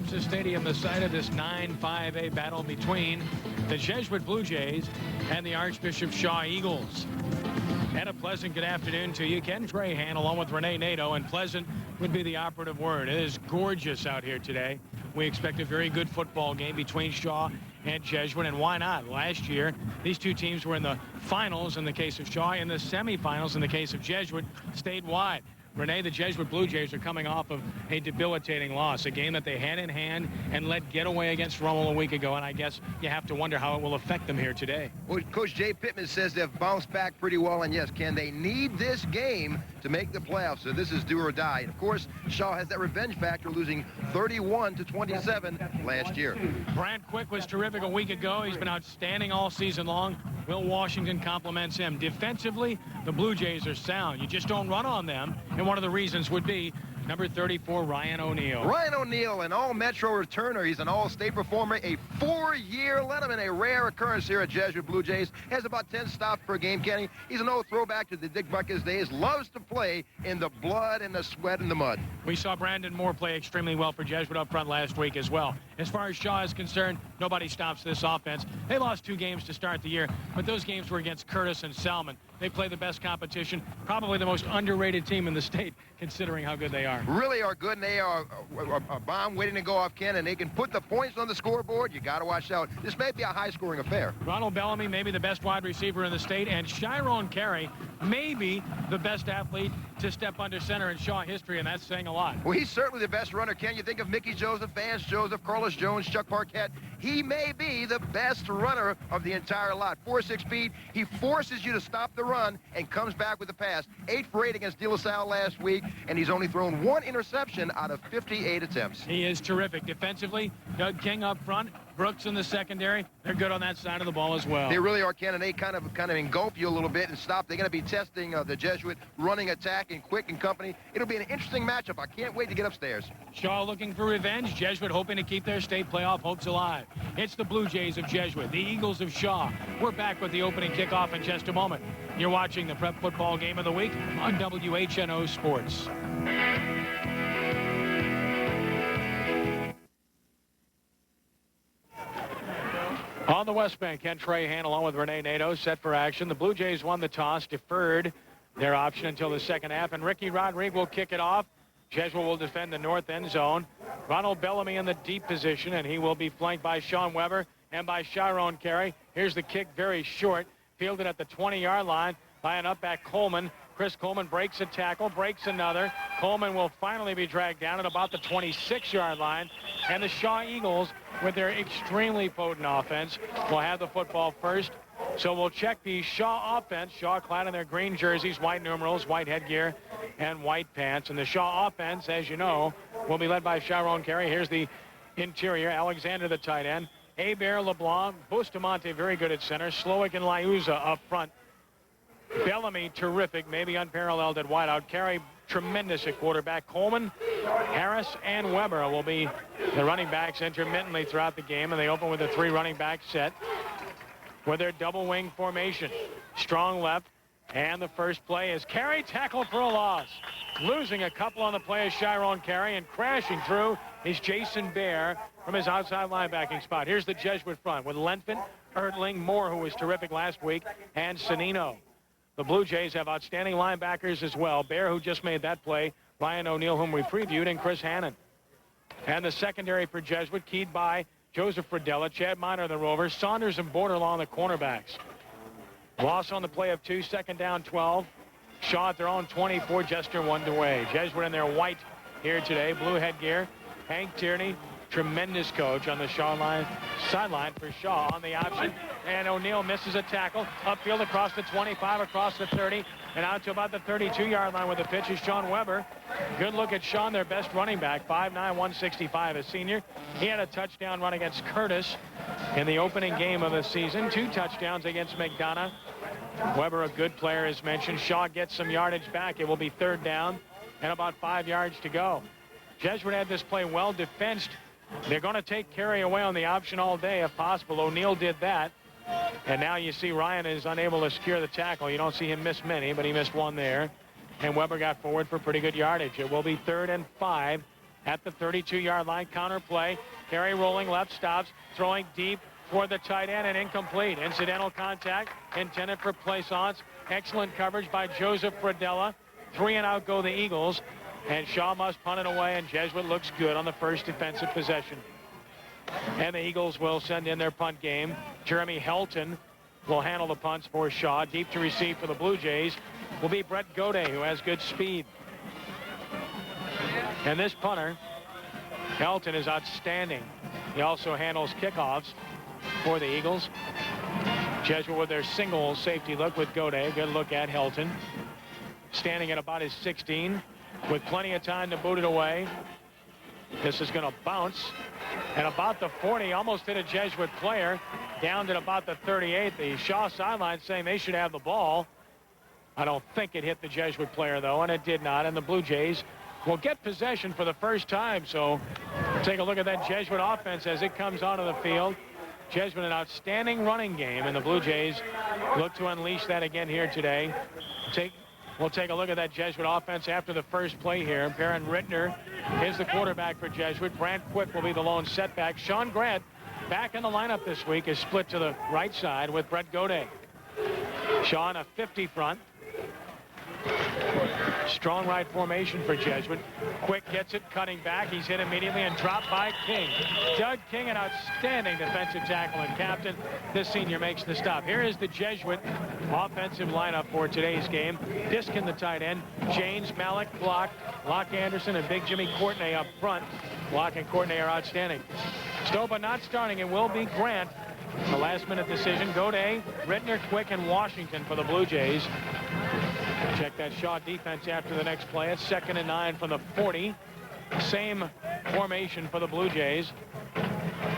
Tecumseh Stadium, the site of this 9-5A battle between the Jesuit Blue Jays and the Archbishop Shaw Eagles. And a pleasant good afternoon to you. Ken Trahan along with Renee Nato, and pleasant would be the operative word. It is gorgeous out here today. We expect a very good football game between Shaw and Jesuit, and why not? Last year, these two teams were in the finals in the case of Shaw, in the semifinals in the case of Jesuit, statewide. Renee, the Jesuit Blue Jays are coming off of a debilitating loss, a game that they had in hand and let get away against Rummel a week ago, and I guess you have to wonder how it will affect them here today. Well, Coach Jay Pittman says they've bounced back pretty well, and yes, Ken, they need this game to make the playoffs, so this is do or die. And of course, Shaw has that revenge factor, losing 31-27 last year. Brant Quick was terrific a week ago. He's been outstanding all season long. Will Washington compliments him. Defensively, the Blue Jays are sound. You just don't run on them, and one of the reasons would be number 34, Ryan O'Neal. Ryan O'Neal, an all-Metro returner. He's an all-state performer, a 4-year letterman, a rare occurrence here at Jesuit Blue Jays. Has about 10 stops per game, Kenny. He's an old throwback to the Dick Buckus days. Loves to play in the blood and the sweat and the mud. We saw Brandon Moore play extremely well for Jesuit up front last week as well. As far as Shaw is concerned, nobody stops this offense. They lost 2 games to start the year, but those games were against Curtis and Salmon. They play the best competition, probably the most underrated team in the state, considering how good they are. Really are good, and they are a bomb waiting to go off, Ken, and they can put the points on the scoreboard. You got to watch out. This may be a high-scoring affair. Ronald Bellamy, maybe the best wide receiver in the state, and Chiron Carey, maybe the best athlete to step under center in Shaw history, and that's saying a lot. Well, he's certainly the best runner, Ken. You think of Mickey Joseph, Vance Joseph, Carlos Jones, Chuck Parquette. He may be the best runner of the entire lot. 4.6 speed. He forces you to stop the run and comes back with the pass. 8 for 8 against De La Salle last week, and he's only thrown 1 interception out of 58 attempts. He is terrific. Defensively, Doug King up front, Brooks in the secondary. They're good on that side of the ball as well. They really are, Ken, and they kind of engulf you a little bit and stop. They're going to be testing the Jesuit running attack and Quick and company. It'll be an interesting matchup. I can't wait to get upstairs. Shaw looking for revenge. Jesuit hoping to keep their state playoff hopes alive. It's the Blue Jays of Jesuit, the Eagles of Shaw. We're back with the opening kickoff in just a moment. You're watching the Prep Football Game of the Week on WHNO Sports. On the West Bank, Ken Trahan along with Renee Nato set for action. The Blue Jays won the toss, deferred their option until the second half, and Ricky Rodrigue will kick it off. Jesuit will defend the north end zone. Ronald Bellamy in the deep position, and he will be flanked by Sean Weber and by Chiron Carey. Here's the kick, very short, fielded at the 20-yard line by an up-back Coleman. Chris Coleman breaks a tackle, breaks another. Coleman will finally be dragged down at about the 26-yard line. And the Shaw Eagles, with their extremely potent offense, will have the football first. So we'll check the Shaw offense. Shaw clad in their green jerseys, white numerals, white headgear, and white pants. And the Shaw offense, as you know, will be led by Chiron Carey. Here's the interior. Alexander, the tight end. Hebert, LeBlanc, Bustamante, very good at center. Slowick and Liuza up front. Bellamy, terrific, maybe unparalleled at wideout. Carey, tremendous at quarterback. Coleman, Harris, and Weber will be the running backs intermittently throughout the game, and they open with a 3 running back set with their double wing formation. Strong left, and the first play is Carey, tackle for a loss. Losing a couple on the play is Chiron Carey, and crashing through is Jason Bear from his outside linebacking spot. Here's the Jesuit front with Lenfant, Ertling, Moore, who was terrific last week, and Sonino. The Blue Jays have outstanding linebackers as well. Bear, who just made that play, Ryan O'Neal, whom we previewed, and Chris Hannon. And the secondary for Jesuit, keyed by Joseph Fradella, Chad Miner, the Rovers, Saunders and Borderlaw, the cornerbacks. Loss on the play of 2, second down, 12. Shaw at their own 24, Jester 1 away. Jesuit in their white here today, blue headgear. Hank Tierney, tremendous coach on the Shaw sideline for Shaw on the option. And O'Neal misses a tackle. Upfield across the 25, across the 30, and out to about the 32-yard line with the pitch is Sean Weber. Good look at Sean, their best running back, 5'9", 165, a senior. He had a touchdown run against Curtis in the opening game of the season. 2 touchdowns against McDonough. Weber, a good player, as mentioned. Shaw gets some yardage back. It will be 3rd down and about 5 yards to go. Jesuit had this play well defensed. They're going to take Carey away on the option all day if possible. O'Neal did that. And now you see Ryan is unable to secure the tackle. You don't see him miss many, but he missed one there. And Weber got forward for pretty good yardage. It will be 3rd and 5 at the 32-yard line. Counter play. Carey rolling left, stops, throwing deep toward the tight end and incomplete. Incidental contact intended for Plaisance. Excellent coverage by Joseph Fradella. 3 and out go the Eagles. And Shaw must punt it away, and Jesuit looks good on the first defensive possession. And the Eagles will send in their punt game. Jeremy Helton will handle the punts for Shaw. Deep to receive for the Blue Jays will be Brett Gaudet, who has good speed. And this punter, Helton, is outstanding. He also handles kickoffs for the Eagles. Jesuit with their single safety look with Gaudet. Good look at Helton. Standing at about his 16 with plenty of time to boot it away. This is going to bounce at about the 40, almost hit a Jesuit player, down to about the 38. The Shaw sideline saying they should have the ball. I don't think it hit the Jesuit player, though, and it did not. And the Blue Jays will get possession for the first time. So take a look at that Jesuit offense as it comes onto the field. Jesuit, an outstanding running game, and the Blue Jays look to unleash that again here today. We'll take a look at that Jesuit offense after the first play here. Perrin Rittner is the quarterback for Jesuit. Brant Quick will be the lone setback. Sean Grant, back in the lineup this week, is split to the right side with Brett Gaudet. Sean, a 50 front. Strong right formation for Jesuit. Quick gets it, cutting back. He's hit immediately and dropped by King. Doug King, an outstanding defensive tackle and captain. This senior makes the stop. Here is the Jesuit offensive lineup for today's game. Diskin, the tight end. James, Malik, Block, Locke Anderson, and Big Jimmy Courtney up front. Block and Courtney are outstanding. Stopa not starting. It will be Grant. The last-minute decision. Gaudet, Rittner, Quick, and Washington for the Blue Jays. Check that Shaw defense after the next play. It's 2nd and 9 from the 40. Same formation for the Blue Jays.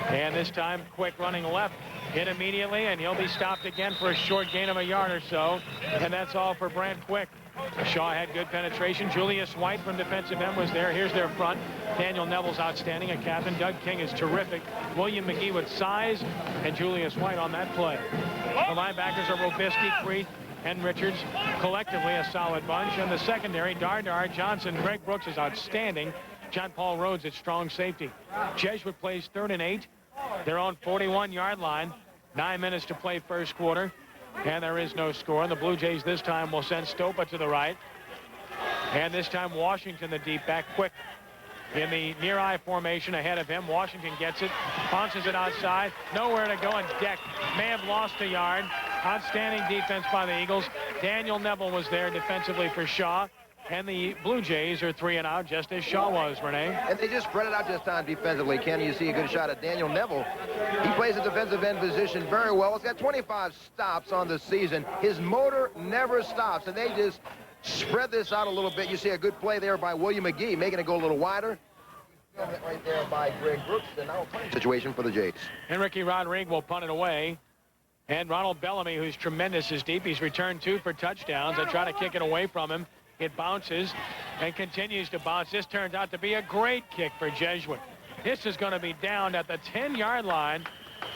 And this time, Quick running left. Hit immediately, and he'll be stopped again for a short gain of a yard or so. And that's all for Brant Quick. Shaw had good penetration. Julius White from defensive end was there. Here's their front. Daniel Neville's outstanding, a captain. Doug King is terrific. William McGee with size, and Julius White on that play. The linebackers are Robisky, Creed, and Richards, collectively a solid bunch. And the secondary, Dardar, Johnson, Greg Brooks is outstanding. John Paul Rhodes at strong safety. Jesuit plays 3rd and 8. Their own 41-yard line. 9 minutes to play first quarter. And there is no score. And the Blue Jays this time will send Stopa to the right. And this time Washington, the deep back, Quick in the near eye formation ahead of him. Washington gets it, bounces it outside, nowhere to go, and Deck may have lost a yard. Outstanding defense by the Eagles. Daniel Neville was there defensively for Shaw. And the Blue Jays are 3 and out, just as Shaw was, Renee. And they just spread it out this time defensively. Ken, you see a good shot at Daniel Neville. He plays the defensive end position very well. He's got 25 stops on the season. His motor never stops, and they just spread this out a little bit. You see a good play there by William McGee, making it go a little wider. Right there by Greg Brooks. And now a situation for the Jays. And Ricky Rodrigue will punt it away. And Ronald Bellamy, who's tremendous, is deep. He's returned 2 for touchdowns. They try to kick it away from him. It bounces and continues to bounce. This turns out to be a great kick for Jesuit. This is going to be down at the 10-yard line.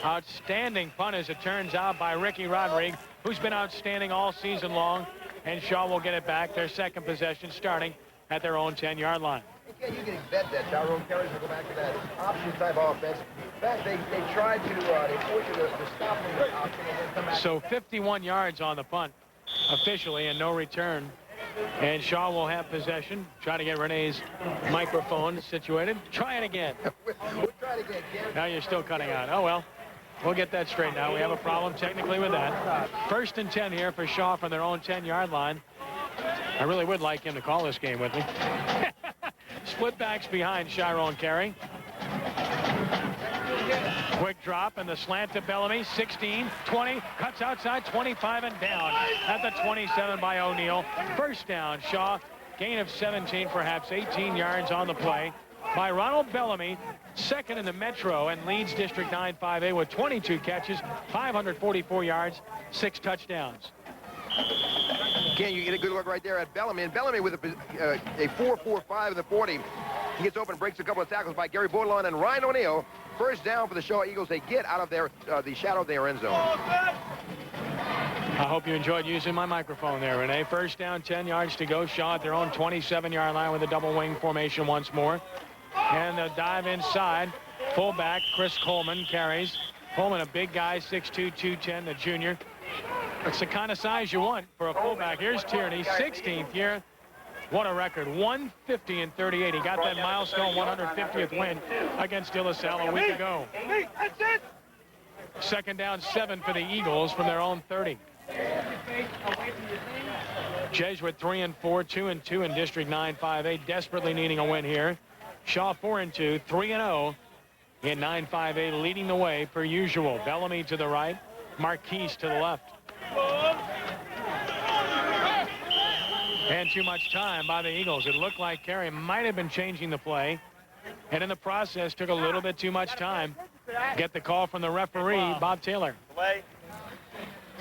Outstanding punt, as it turns out, by Ricky Rodrigue, who's been outstanding all season long. And Shaw will get it back. Their second possession starting at their own 10-yard line. You can bet that Tyrone Carey's going to go back to that option type offense. In fact, they tried to they forced you to stop them with option and then come back. So 51 yards on the punt officially and no return. And Shaw will have possession. Try to get Renee's microphone situated. Try it again. We'll try it again, Ken. Now you're still cutting out. Oh, well. We'll get that straightened out. We have a problem technically with that. 1st and 10 here for Shaw from their own 10-yard line. I really would like him to call this game with me. Split backs behind Tyrone Carey. Quick drop and the slant to Bellamy. 16, 20, cuts outside, 25 and down at the 27 by O'Neal. First down, Shaw. Gain of 17, perhaps 18 yards on the play by Ronald Bellamy. 2nd in the Metro and leads District 9-5A with 22 catches, 544 yards, 6 touchdowns. Ken, you get a good look right there at Bellamy. And Bellamy with a 4.45 in the 40. He gets open, breaks a couple of tackles by Gary Baudelaire and Ryan O'Neal. First down for the Shaw Eagles. They get out of the shadow of their end zone. I hope you enjoyed using my microphone there, Renee. First down, 10 yards to go. Shaw at their own 27-yard line with a double wing formation once more. And the dive inside. Fullback Chris Coleman carries. Coleman, a big guy, 6'2", 210, the junior. That's the kind of size you want for a fullback. Here's Tierney, 16th year. What a record, 150-38. He got that milestone 150th win against De La Salle a week ago. Second down 7 for the Eagles from their own 30. Jesuit 3-4, 2-2 in District 9-5A, desperately needing a win here. Shaw 4-2, 3-0 in 9-5A, leading the way per usual. Bellamy to the right, Marquise to the left. And too much time by the Eagles. It looked like Carey might have been changing the play, and in the process took a little bit too much time. Get the call from the referee, Bob Taylor.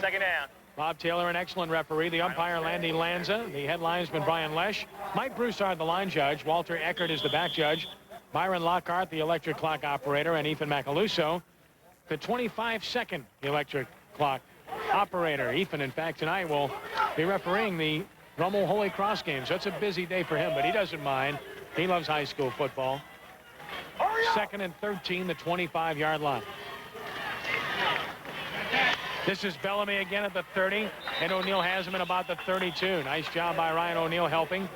Second down. Bob Taylor, an excellent referee. The umpire, Landy Lanza. The head linesman, Brian Lesh. Mike Broussard, the line judge. Walter Eckert is the back judge. Byron Lockhart, the electric clock operator. And Ethan Macaluso, the 25-second electric clock operator. Ethan, in fact, tonight will be refereeing the Rummel Holy Cross game. So it's a busy day for him, but he doesn't mind. He loves high school football. Second and 13, the 25-yard line. This is Bellamy again at the 30, and O'Neill has him at about the 32. Nice job by Ryan O'Neill helping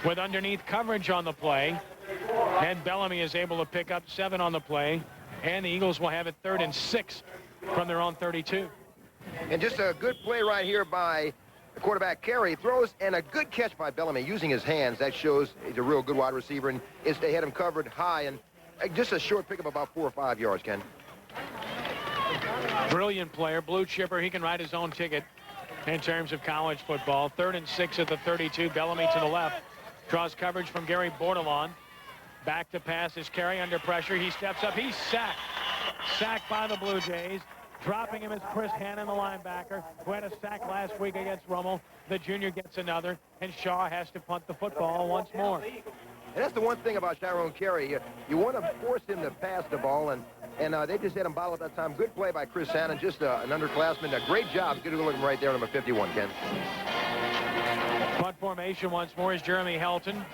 with underneath coverage on the play. And Bellamy is able to pick up 7 on the play, and the Eagles will have it 3rd and 6 from their own 32. And just a good play right here by the quarterback. Carey throws, and a good catch by Bellamy using his hands. That shows he's a real good wide receiver, and they had him covered high, and just a short pickup about 4 or 5 yards, Ken. Brilliant player, blue chipper. He can write his own ticket in terms of college football. 3rd and 6 at the 32. Bellamy to the left. Draws coverage from Gary Bordelon. Back to pass is Carey under pressure. He steps up. He's sacked. Sacked by the Blue Jays. Dropping him is Chris Hannon, the linebacker, who had a sack last week against Rummel. The junior gets another, and Shaw has to punt the football once more. And that's the one thing about Tyrone Carey. You want to force him to pass the ball, and they just had him bottled at that time. Good play by Chris Hannon, just an underclassman. A great job. Good to look him right there, number 51, Ken. Punt formation once more is Jeremy Helton.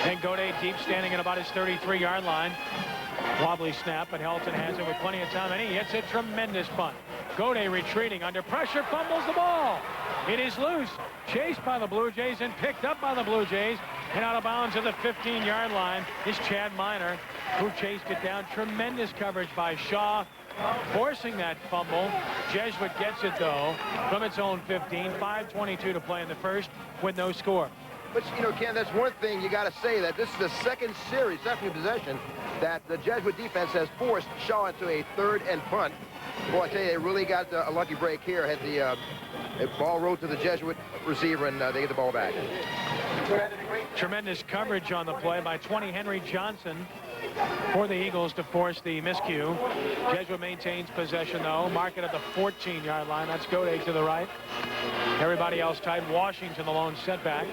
And Gaudet deep, standing at about his 33-yard line. Wobbly snap, but Helton has it with plenty of time, and he hits a tremendous punt. Gaudet retreating under pressure, fumbles the ball. It is loose, chased by the Blue Jays and picked up by the Blue Jays. And out of bounds at the 15-yard line is Chad Miner, who chased it down. Tremendous coverage by Shaw, forcing that fumble. Jesuit gets it, though, from its own 15. 5:22 to play in the first with no score. But, you know, Ken, that's one thing you got to say, that this is the second possession that the Jesuit defense has forced Shaw into a 3rd and punt. Boy, I tell you, they really got a lucky break here. Had the ball rolled to the Jesuit receiver, and they get the ball back. Tremendous coverage on the play by 20 Henry Johnson for the Eagles to force the miscue. Jesuit maintains possession, though. Mark it at the 14-yard line. That's Gaudet to the right. Everybody else tight. Washington, the lone setback.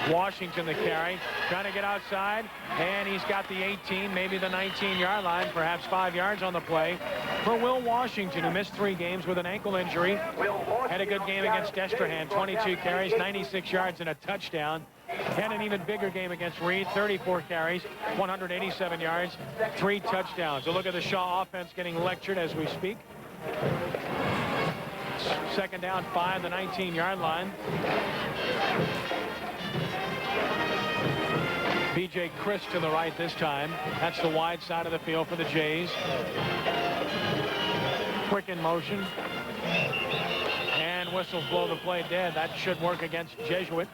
Washington, the carry. Trying to get outside, and he's got the 18, maybe the 19-yard line, perhaps 5 yards on the play for Will Washington, who missed 3 games with an ankle injury. Had a good game against Destrehan. 22 carries, 96 yards, and a touchdown. And an even bigger game against Reed, 34 carries, 187 yards, 3 touchdowns. So look at the Shaw offense getting lectured as we speak. Second down, 5, the 19-yard line. B.J. Chris to the right this time. That's the wide side of the field for the Jays. Quick in motion. And whistles blow the play dead. That should work against Jesuit.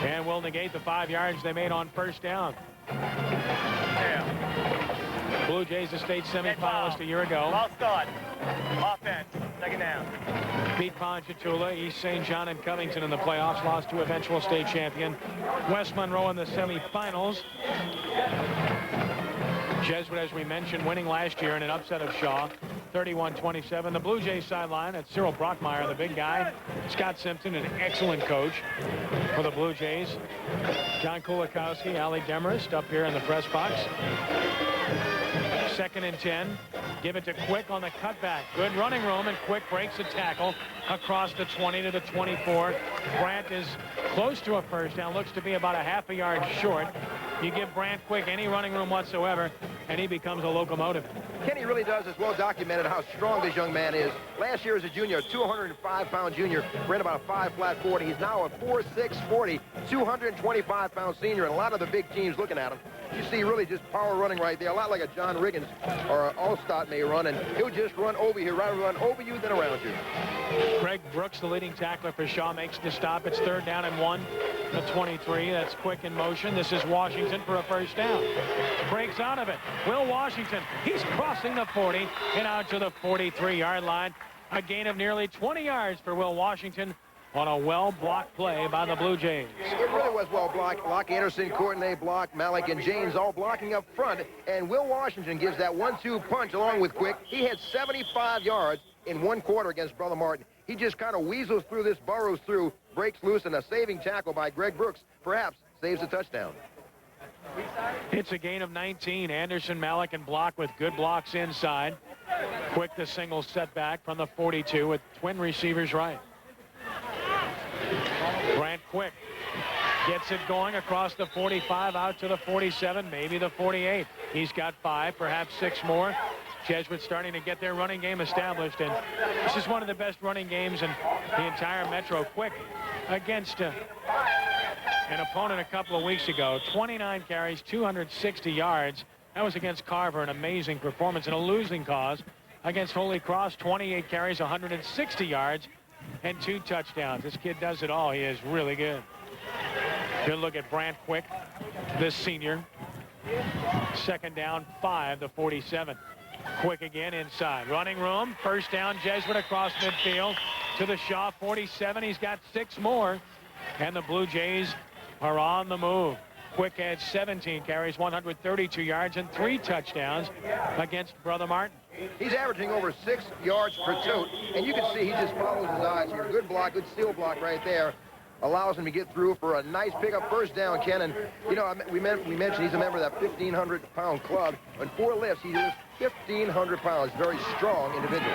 And will negate the 5 yards they made on first down. Blue Jays, the state semifinalist a year ago. Ball start. Offense. Second down. Beat Ponchatoula, East St. John, and Covington in the playoffs. Lost to eventual state champion West Monroe in the semifinals. Jesuit, as we mentioned, winning last year in an upset of Shaw, 31-27. The Blue Jays sideline, it's Cyril Brockmeyer, the big guy. Scott Simpson, an excellent coach for the Blue Jays. John Kulikowski, Ali Demarest up here in the press box. 2nd and 10. Give it to Quick on the cutback. Good running room, and Quick breaks a tackle across the 20 to the 24. Brandt is close to a first down. Looks to be about a half a yard short. You give Brandt Quick any running room whatsoever, and he becomes a locomotive. Kenny really does. It's well documented how strong this young man is. Last year as a junior, a 205-pound junior, ran about a 5 flat 40. He's now a 4.6 40, 225-pound senior, and a lot of the big teams looking at him. You see really just power running right there, a lot like a John Riggins or an Allstott may run, and he'll just run over you, rather run over you than around you. Greg Brooks, the leading tackler for Shaw, makes the stop. It's 3rd down and 1. The 23. That's Quick in motion. This is Washington for a first down. Breaks out of it. Will Washington. He's crossing the 40 and out to the 43-yard line. A gain of nearly 20 yards for Will Washington on a well-blocked play by the Blue Jays. It really was well blocked. Locke Anderson, Courtney blocked, Malik and James all blocking up front. And Will Washington gives that 1-2 punch along with Quick. He had 75 yards in 1 quarter against Brother Martin. He just kind of weasels through this, burrows through, breaks loose, and a saving tackle by Greg Brooks perhaps saves a touchdown. It's a gain of 19. Anderson, Malik, and Block with good blocks inside. Quick the single setback from the 42 with twin receivers right. Brandt Quick gets it going across the 45 out to the 47, maybe the 48. He's got 5, perhaps 6 more. Jesuit starting to get their running game established, and this is one of the best running games in the entire Metro. Quick against an opponent a couple of weeks ago. 29 carries, 260 yards. That was against Carver, an amazing performance in a losing cause. Against Holy Cross, 28 carries, 160 yards, and 2 touchdowns. This kid does it all. He is really good. Good look at Brandt Quick, this senior. 2nd down, 5, the 47. Quick again inside. Running room, first down, Jesuit across midfield to the Shaw 47. He's got 6 more, and the Blue Jays are on the move. Quick had 17 carries, 132 yards, and 3 touchdowns against Brother Martin. He's averaging over 6 yards per tote, and you can see he just follows his eyes here. Good block, good steal block right there. Allows him to get through for a nice pickup first down, Ken. And, you know, we mentioned he's a member of that 1,500-pound club. On 4 lifts, he is 1,500 pounds. Very strong individual.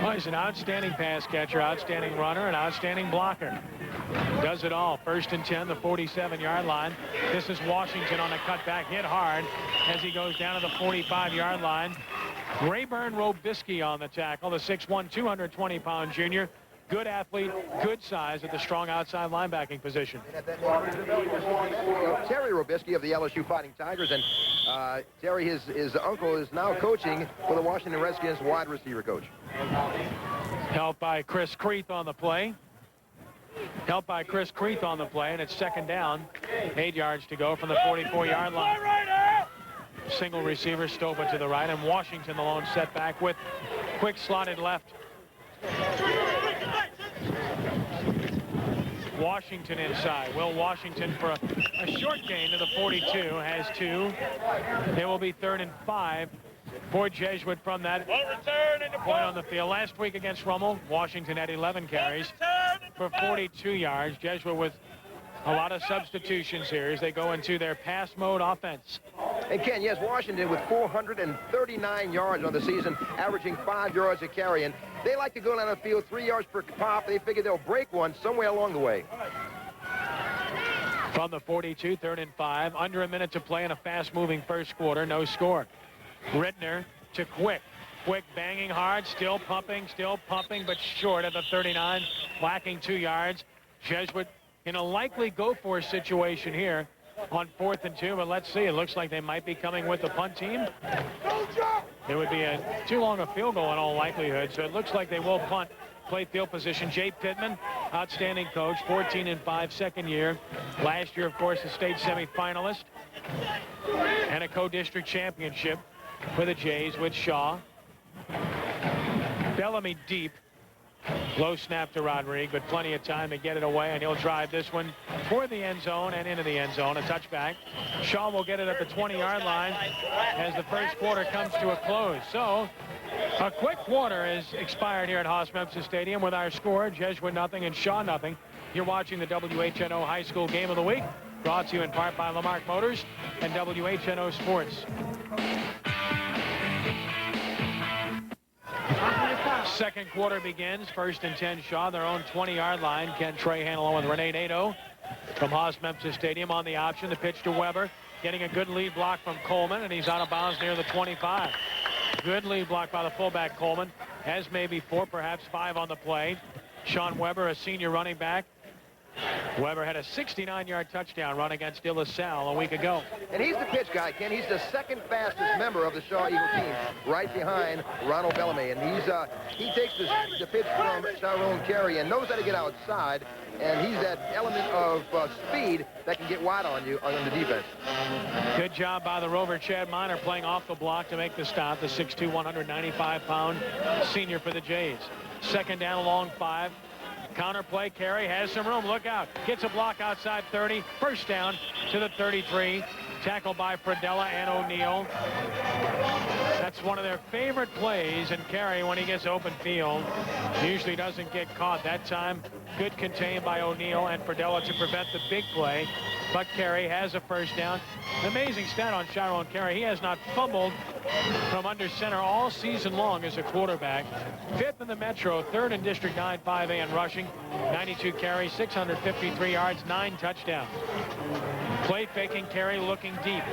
Well, he's an outstanding pass catcher, outstanding runner, and outstanding blocker. Does it all. 1st and 10, the 47-yard line. This is Washington on a cutback, hit hard as he goes down to the 45-yard line. Rayburn Robisky on the tackle, the 6'1", 220-pound junior. Good athlete, good size at the strong outside linebacking position. Terry Robisky of the LSU Fighting Tigers, and Terry, his uncle, is now coaching for the Washington Redskins wide receiver coach. Helped by Chris Creeth on the play. And it's 2nd down. 8 yards to go from the 44-yard line. Single receiver, Stova to the right, and Washington the lone setback with Quick slotted left. Washington inside. Will Washington for a short gain to the 42 has 2. It will be 3rd and 5 for Jesuit from that point on the field. Last week against Rummel, Washington had 11 carries for 42 yards. Jesuit with a lot of substitutions here as they go into their pass mode offense. And Ken, yes, Washington with 439 yards on the season, averaging 5 yards a carry. And they like to go down the field 3 yards per pop. They figure they'll break one somewhere along the way. From the 42, 3rd and 5. Under a minute to play in a fast-moving first quarter. No score. Rittner to Quick. Quick banging hard, still pumping, but short of the 39, lacking 2 yards. Jesuit in a likely go-for situation here on 4th and 2, but let's see. It looks like they might be coming with the punt team. It would be too long a field goal in all likelihood, so it looks like they will punt. Play field position. Jay Pittman, outstanding coach, 14-5, 2nd year. Last year, of course, the state semifinalist and a co-district championship for the Jays with Shaw. Bellamy deep. Low snap to Rodrigue, but plenty of time to get it away, and he'll drive this one toward the end zone and into the end zone. A touchback. Shaw will get it at the 20-yard line as the first quarter comes to a close. So a quick quarter is expired here at Haas-Memphis Stadium with our score, Jesuit nothing and Shaw nothing. You're watching the WHNO High School Game of the Week, brought to you in part by Lamarck Motors and WHNO Sports. Second quarter begins. 1st and 10 Shaw, their own 20-yard line. Ken Trahan along with Rene Nadeau from Haas-Memphis Stadium on the option. The pitch to Weber, getting a good lead block from Coleman, and he's out of bounds near the 25. Good lead block by the fullback Coleman. Has maybe 4, perhaps 5 on the play. Sean Weber, a senior running back. Weber had a 69-yard touchdown run against De La Salle a week ago. And he's the pitch guy, Ken. He's the second fastest member of the Shaw Eagle team, right behind Ronald Bellamy. And he takes the pitch from Tyrone Carey and knows how to get outside. And he's that element of speed that can get wide on you on the defense. Good job by the Rover, Chad Miner, playing off the block to make the stop. The 6'2", 195-pound senior for the Jays. Second down, along 5. Counter play, Carey has some room. Look out. Gets a block outside 30. First down to the 33. Tackled by Fradella and O'Neal. That's one of their favorite plays, and Carey, when he gets open field, usually doesn't get caught. That time, good contained by O'Neal and Fradella to prevent the big play. But Carey has a first down. Amazing stat on Tyrone Carey. He has not fumbled from under center all season long as a quarterback. 5th in the Metro, 3rd in District 9, 5A in rushing. 92 carries, 653 yards, 9 touchdowns. Play faking, Carey looking deep.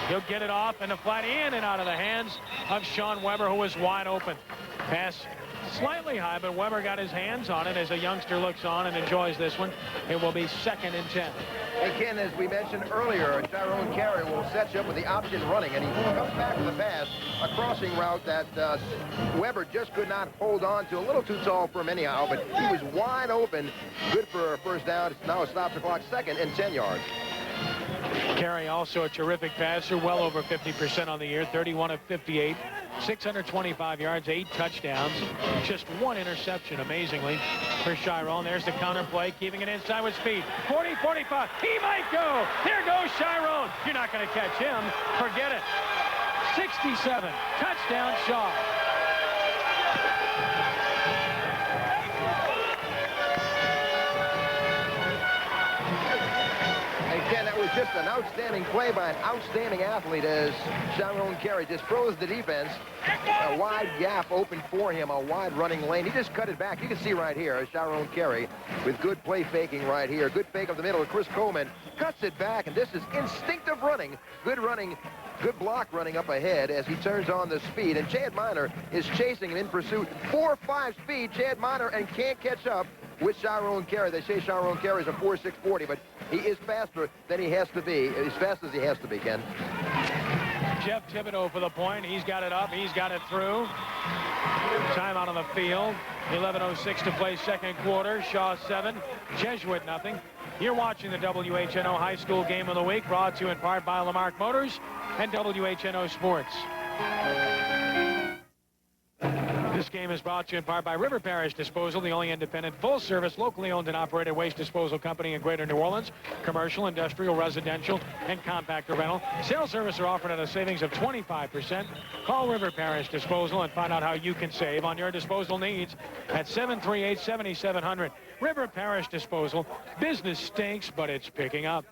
He'll get it off and a flat in and out of the hands of Sean Weber, who was wide open. Pass slightly high, but Weber got his hands on it as a youngster looks on and enjoys this one. It will be 2nd and 10. And Ken, as we mentioned earlier, Tyrone Carey will set you up with the option running, and he comes back with a pass, a crossing route that Weber just could not hold on to. A little too tall for him anyhow, but he was wide open. Good for a first down. Now it stops the clock. 2nd and 10 yards. Carey also a terrific passer, well over 50% on the year, 31 of 58, 625 yards, 8 touchdowns, just 1 interception, amazingly, for Chiron. There's the counter play, keeping it inside with speed. 40, 45, he might go. There goes Chiron. You're not going to catch him. Forget it. 67, touchdown Shaw. Just an outstanding play by an outstanding athlete as Tyrone Carey just froze the defense. A wide gap open for him, a wide running lane. He just cut it back. You can see right here, Tyrone Carey with good play faking right here. Good fake up the middle of Chris Coleman. Cuts it back, and this is instinctive running. Good block running up ahead as he turns on the speed. And Chad Miner is chasing him in pursuit. 4.5 speed, Chad Miner, and can't catch up with Tyrone Carey. They say Tyrone Carey is a 4.640, but he is faster than he has to be, as fast as he has to be, Ken. Jeff Thibodeau for the point. He's got it up. He's got it through. Time out on the field. 11:06 to play second quarter. Shaw 7, Jesuit nothing. You're watching the WHNO High School Game of the Week, brought to you in part by Lamarck Motors and WHNO Sports. This game is brought to you in part by River Parish Disposal, the only independent, full-service, locally owned and operated waste disposal company in Greater New Orleans. Commercial, industrial, residential, and compactor rental. Sales service are offered at a savings of 25%. Call River Parish Disposal and find out how you can save on your disposal needs at 738-7700. River Parish Disposal. Business stinks, but it's picking up.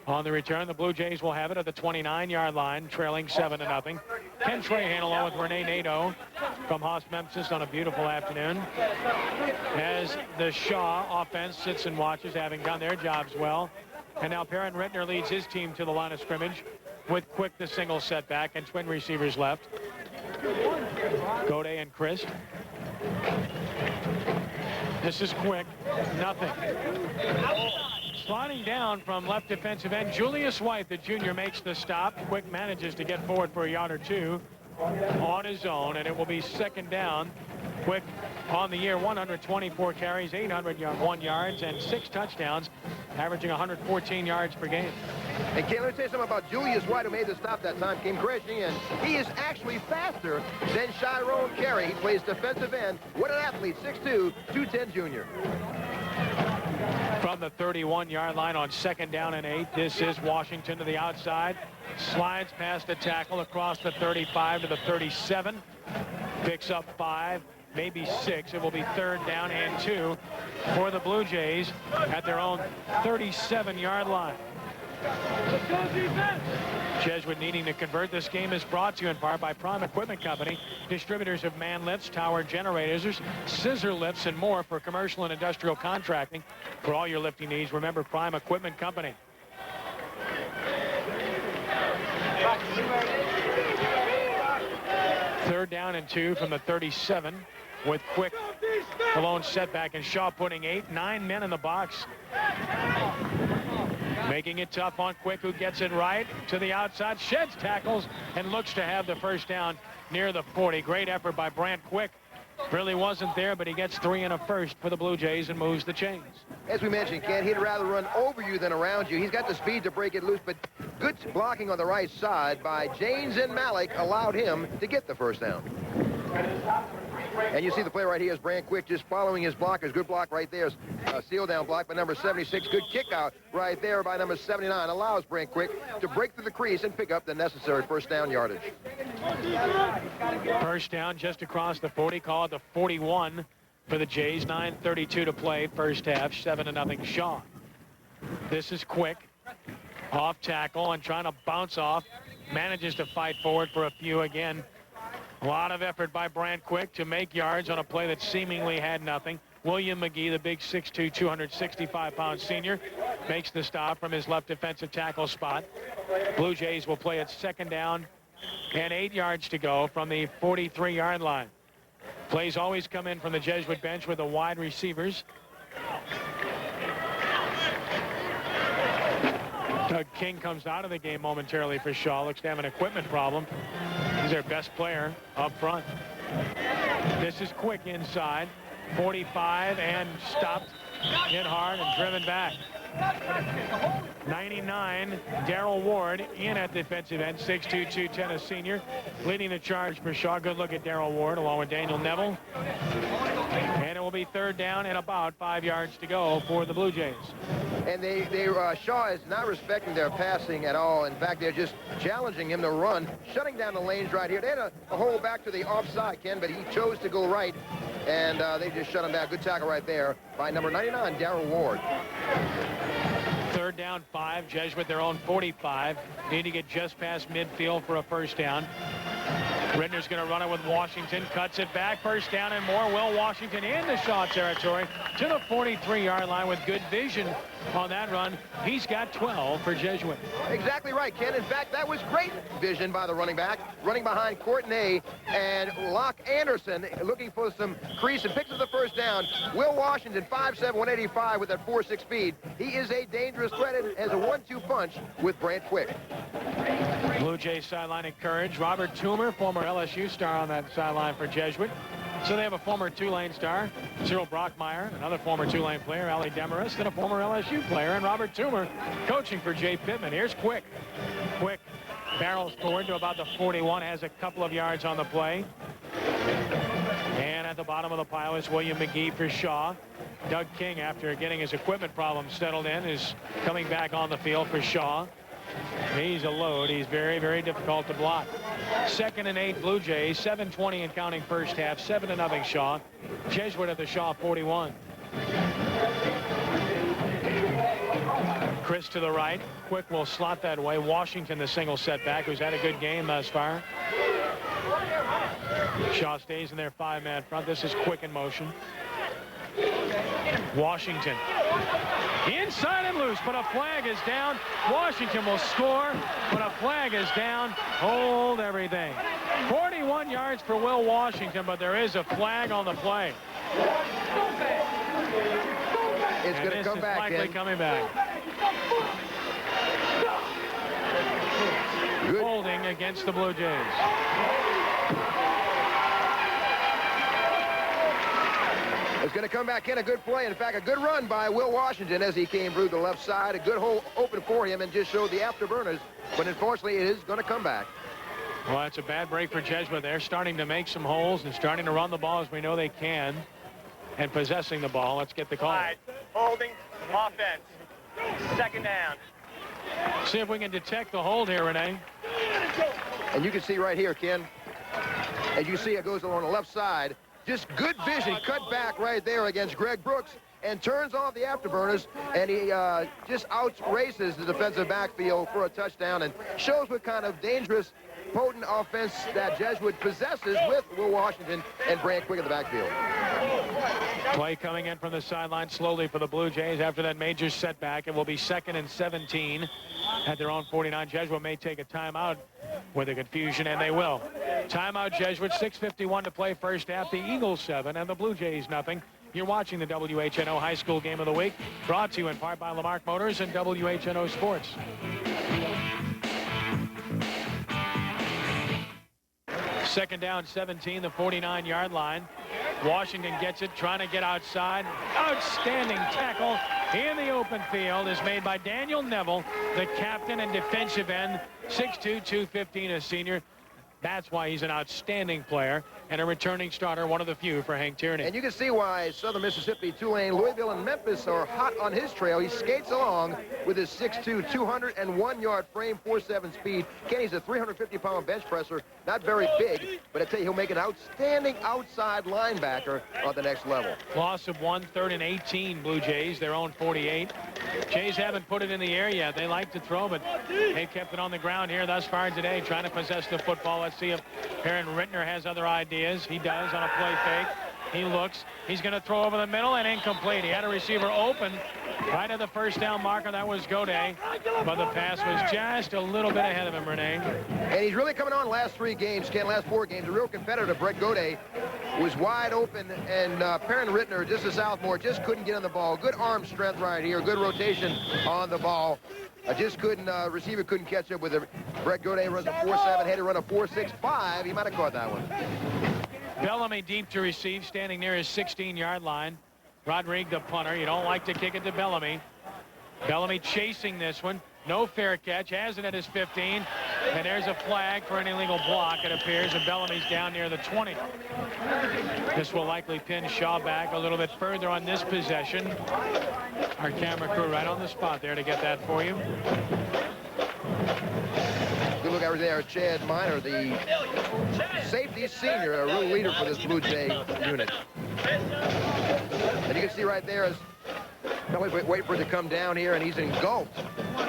On the return, the Blue Jays will have it at the 29-yard line, trailing 7-0. Ken Trahan along with Rene Nadeau from Haas-Memphis on a beautiful afternoon. As the Shaw offense sits and watches, having done their jobs well. And now Perrin Rittner leads his team to the line of scrimmage with Quick the single setback and twin receivers left. Gode and Christ. This is Quick. Nothing. Sliding down from left defensive end, Julius White, the junior, makes the stop. Quick manages to get forward for a yard or two on his own, and it will be 2nd down. Quick on the year, 124 carries, 801 yards, and 6 touchdowns, averaging 114 yards per game. And Ken, let me say something about Julius White, who made the stop that time, came crashing in. He is actually faster than Tyrone Carey. He plays defensive end. What an athlete, 6'2", 210 junior. From the 31-yard line on 2nd down and 8, this is Washington to the outside. Slides past the tackle across the 35 to the 37. Picks up 5, maybe 6. It will be 3rd down and 2 for the Blue Jays at their own 37-yard line. Jesuit needing to convert. This game is brought to you in part by Prime Equipment Company, distributors of man lifts, tower generators, scissor lifts, and more for commercial and industrial contracting. For all your lifting needs, remember Prime Equipment Company. Third down and 2 from the 37 with Quick the lone setback, and Shaw putting 9 men in the box. Making it tough on Quick, who gets it right to the outside, sheds tackles, and looks to have the first down near the 40. Great effort by Brant Quick. Really wasn't there, but he gets 3 and a first for the Blue Jays and moves the chains. As we mentioned, Ken, he'd rather run over you than around you. He's got the speed to break it loose, but good blocking on the right side by James and Malik allowed him to get the first down. And you see the play right here is Brant Quick just following his blockers. Good block right there. Seal down block by number 76. Good kick out right there by number 79. Allows Brant Quick to break through the crease and pick up the necessary first down yardage. First down just across the 40. Call it the 41 for the Jays. 9:32 to play. First half. 7-0 Shaw. This is Quick. Off tackle and trying to bounce off. Manages to fight forward for a few again. A lot of effort by Brant Quick to make yards on a play that seemingly had nothing. William McGee, the big 6'2", 265-pound senior, makes the stop from his left defensive tackle spot. Blue Jays will play it second down and 8 yards to go from the 43-yard line. Plays always come in from the Jesuit bench with the wide receivers. Doug King comes out of the game momentarily for Shaw. Looks to have an equipment problem. He's their best player up front. This is Quick inside. 45 and stopped. Hit hard and driven back. 99, Darrell Ward in at defensive end. 6'2", 210, a senior. Leading the charge for Shaw. Good look at Darrell Ward along with Daniel Neville. And it will be third down and about 5 yards to go for the Blue Jays. And Shaw is not respecting their passing at all. In fact, they're just challenging him to run, shutting down the lanes right here. They had a hole back to the offside, Ken, but he chose to go right, and they just shut him down. Good tackle right there by number 99, Darrell Ward. Third down 5. Jesuit their own 45. Need to get just past midfield for a first down. Ridner's going to run it with Washington. Cuts it back. First down and more. Will Washington in the Shaw territory to the 43-yard line with good vision on that run. He's got 12 for Jesuit. Exactly right, Ken. In fact, that was great vision by the running back. Running behind Courtney and Locke Anderson looking for some crease and picks up the first down. Will Washington, 5'7", 185 with that 4.6 speed. He is a dangerous threat and has a 1-2 punch with Brant Quick. Blue Jays sideline encouraged. Robert Toomer, former LSU star on that sideline for Jesuit. So they have a former Tulane star, Cyril Brockmeyer, another former Tulane player, Ali Demarest, and a former LSU player, and Robert Toomer coaching for Jay Pittman. Here's Quick. Quick barrels forward to about the 41, has a couple of yards on the play. And at the bottom of the pile is William McGee for Shaw. Doug King, after getting his equipment problems settled in, is coming back on the field for Shaw. He's a load. He's very, very difficult to block. 2nd and 8 Blue Jays. 7:20 and counting first half. 7-0 Shaw. Jesuit at the Shaw 41. Chris to the right. Quick will slot that way. Washington the single setback, who's had a good game thus far. Shaw stays in their 5-man front. This is Quick in motion. Washington inside and loose, but a flag is down. Washington will score, but a flag is down. Hold everything. 41 yards for Will Washington, but there is a flag on the play. It's going to come back. Likely coming back. Good. Holding against the Blue Jays. It's going to come back in. A good play. In fact, a good run by Will Washington as he came through the left side. A good hole open for him and just showed the afterburners. But unfortunately, it is going to come back. Well, it's a bad break for Jesuit. They're starting to make some holes and starting to run the ball as we know they can. And possessing the ball. Let's get the call. All right, holding, offense. Second down. See if we can detect the hold here, Renee. And you can see right here, Ken. As you see, it goes along the left side. Just good vision, cut back right there against Greg Brooks. and turns off the afterburners, and he just out-races the defensive backfield for a touchdown and shows what kind of dangerous, potent offense that Jesuit possesses with Will Washington and Brant Quick in the backfield. Play coming in from the sideline slowly for the Blue Jays after that major setback. It will be 2nd and 17 at their own 49. Jesuit may take a timeout with the confusion, and they will. Timeout, Jesuit. 6:51 to play first half. The Eagles 7 and the Blue Jays nothing. You're watching the WHNO High School Game of the Week, brought to you in part by Lamarck Motors and WHNO Sports. Second down, 17, the 49-yard line. Washington gets it, trying to get outside. Outstanding tackle in the open field is made by Daniel Neville, the captain and defensive end, 6'2", 215, a senior. That's why he's an outstanding player and a returning starter, one of the few for Hank Tierney. And you can see why Southern Mississippi, Tulane, Louisville, and Memphis are hot on his trail. He skates along with his 6'2", 201-yard frame, 4.7 speed. Kenny's a 350-pound bench presser, not very big, but I tell you, he'll make an outstanding outside linebacker on the next level. Loss of 1, 3rd and 18, Blue Jays, their own 48. Jays haven't put it in the air yet. They like to throw, but they've kept it on the ground here thus far today, trying to possess the football. Let's see if Aaron Rittner has other ideas. He does on a play fake. He looks. He's going to throw over the middle and incomplete. He had a receiver open right at the first down marker. That was Godet, but the pass was just a little bit ahead of him, Renee. And he's really coming on last 3 games, Ken, last 4 games. A real competitor, Brett Godet, was wide open, and Perrin Rittner, just a sophomore, just couldn't get on the ball. Good arm strength right here, good rotation on the ball. Just couldn't, receiver couldn't catch up with it. Brett Godet runs a 4.7, had to run a 4.65. He might have caught that one. Bellamy deep to receive, standing near his 16-yard line. Rodrigue, the punter. You don't like to kick it to Bellamy. Bellamy chasing this one. No fair catch. Has it at his 15. And there's a flag for an illegal block, it appears, and Bellamy's down near the 20. This will likely pin Shaw back a little bit further on this possession. Our camera crew right on the spot there to get that for you. Good look over there, Chad Miner, the safety senior, a real leader for this Blue Jay unit. And you can see right there as Bellamy wait for it to come down here, and he's engulfed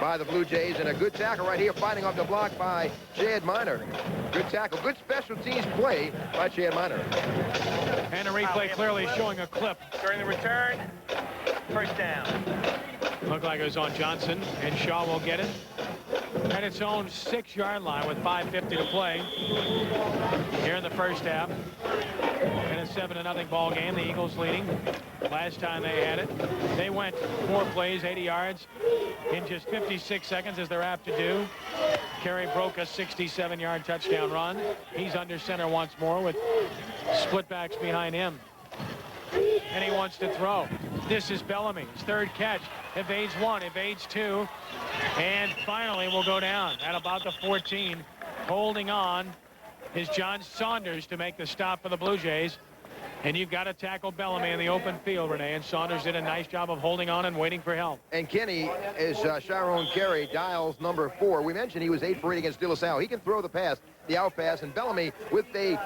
by the Blue Jays, and a good tackle right here, fighting off the block by Chad Miner. Good tackle, good special teams play by Chad Miner. And a replay clearly showing a clip. During the return, first down. Looked like it was on Johnson, and Shaw will get it at its own 6-yard line with 5:50 to play here in the first half. In a 7-0 ball game, the Eagles leading. Last time they had it, they went 4 plays, 80 yards in just 56 seconds, as they're apt to do. Carey broke a 67-yard touchdown run. He's under center once more with split backs behind him. And he wants to throw. This is Bellamy. His 3rd catch. Evades 1, evades 2, and finally will go down at about the 14. Holding on is John Saunders to make the stop for the Blue Jays. And you've got to tackle Bellamy in the open field, Renee, and Saunders did a nice job of holding on and waiting for help. And Kenny is Chiron Carey, dials number 4. We mentioned he was 8 for 8 against De La Salle. He can throw the pass, the out pass, and Bellamy with a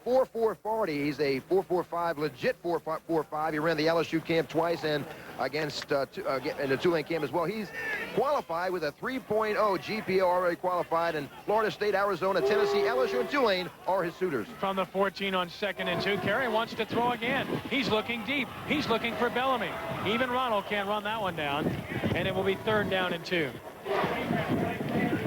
4.4 40. He's a 4.45, legit 4.45. He ran the LSU camp twice and against in the Tulane camp as well. He's qualified with a 3.0 GPA, already qualified, and Florida State, Arizona, Tennessee, LSU, and Tulane are his suitors. From the 14 on 2nd and 2, Carey wants to throw again. He's looking deep. He's looking for Bellamy. Even Ronald can't run that one down, and it will be 3rd down and 2.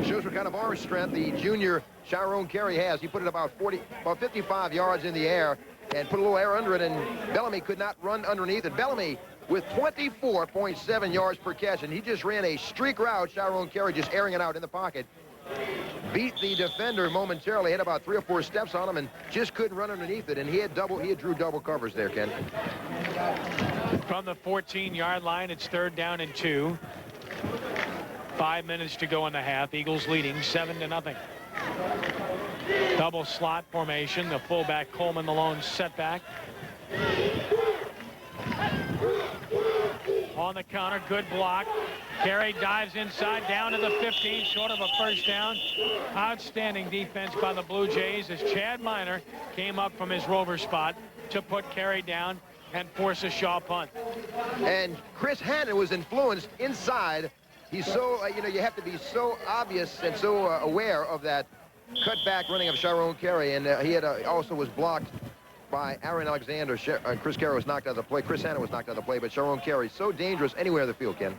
Shows what kind of arm strength the junior Chiron Carey has. He put it about 55 yards in the air and put a little air under it, and Bellamy could not run underneath it. Bellamy with 24.7 yards per catch, and he just ran a streak route. Chiron Carey just airing it out in the pocket. Beat the defender momentarily, had about 3 or 4 steps on him, and just couldn't run underneath it. And he had drew double covers there, Ken. From the 14-yard line, it's 3rd down and 2. 5 minutes to go in the half. Eagles leading 7-0. Double slot formation. The fullback Coleman, the lone setback. On the counter, good block. Carey dives inside, down to the 15, short of a first down. Outstanding defense by the Blue Jays as Chad Miner came up from his rover spot to put Carey down. and force a Shaw punt. And Chris Hannon was influenced inside. He's so, you have to be so obvious and so aware of that cutback running of Sharon Carey. And he had also was blocked by Aaron Alexander. Chris Carey was knocked out of the play. Chris Hannon was knocked out of the play, but Sharon Carey so dangerous anywhere in the field, Ken.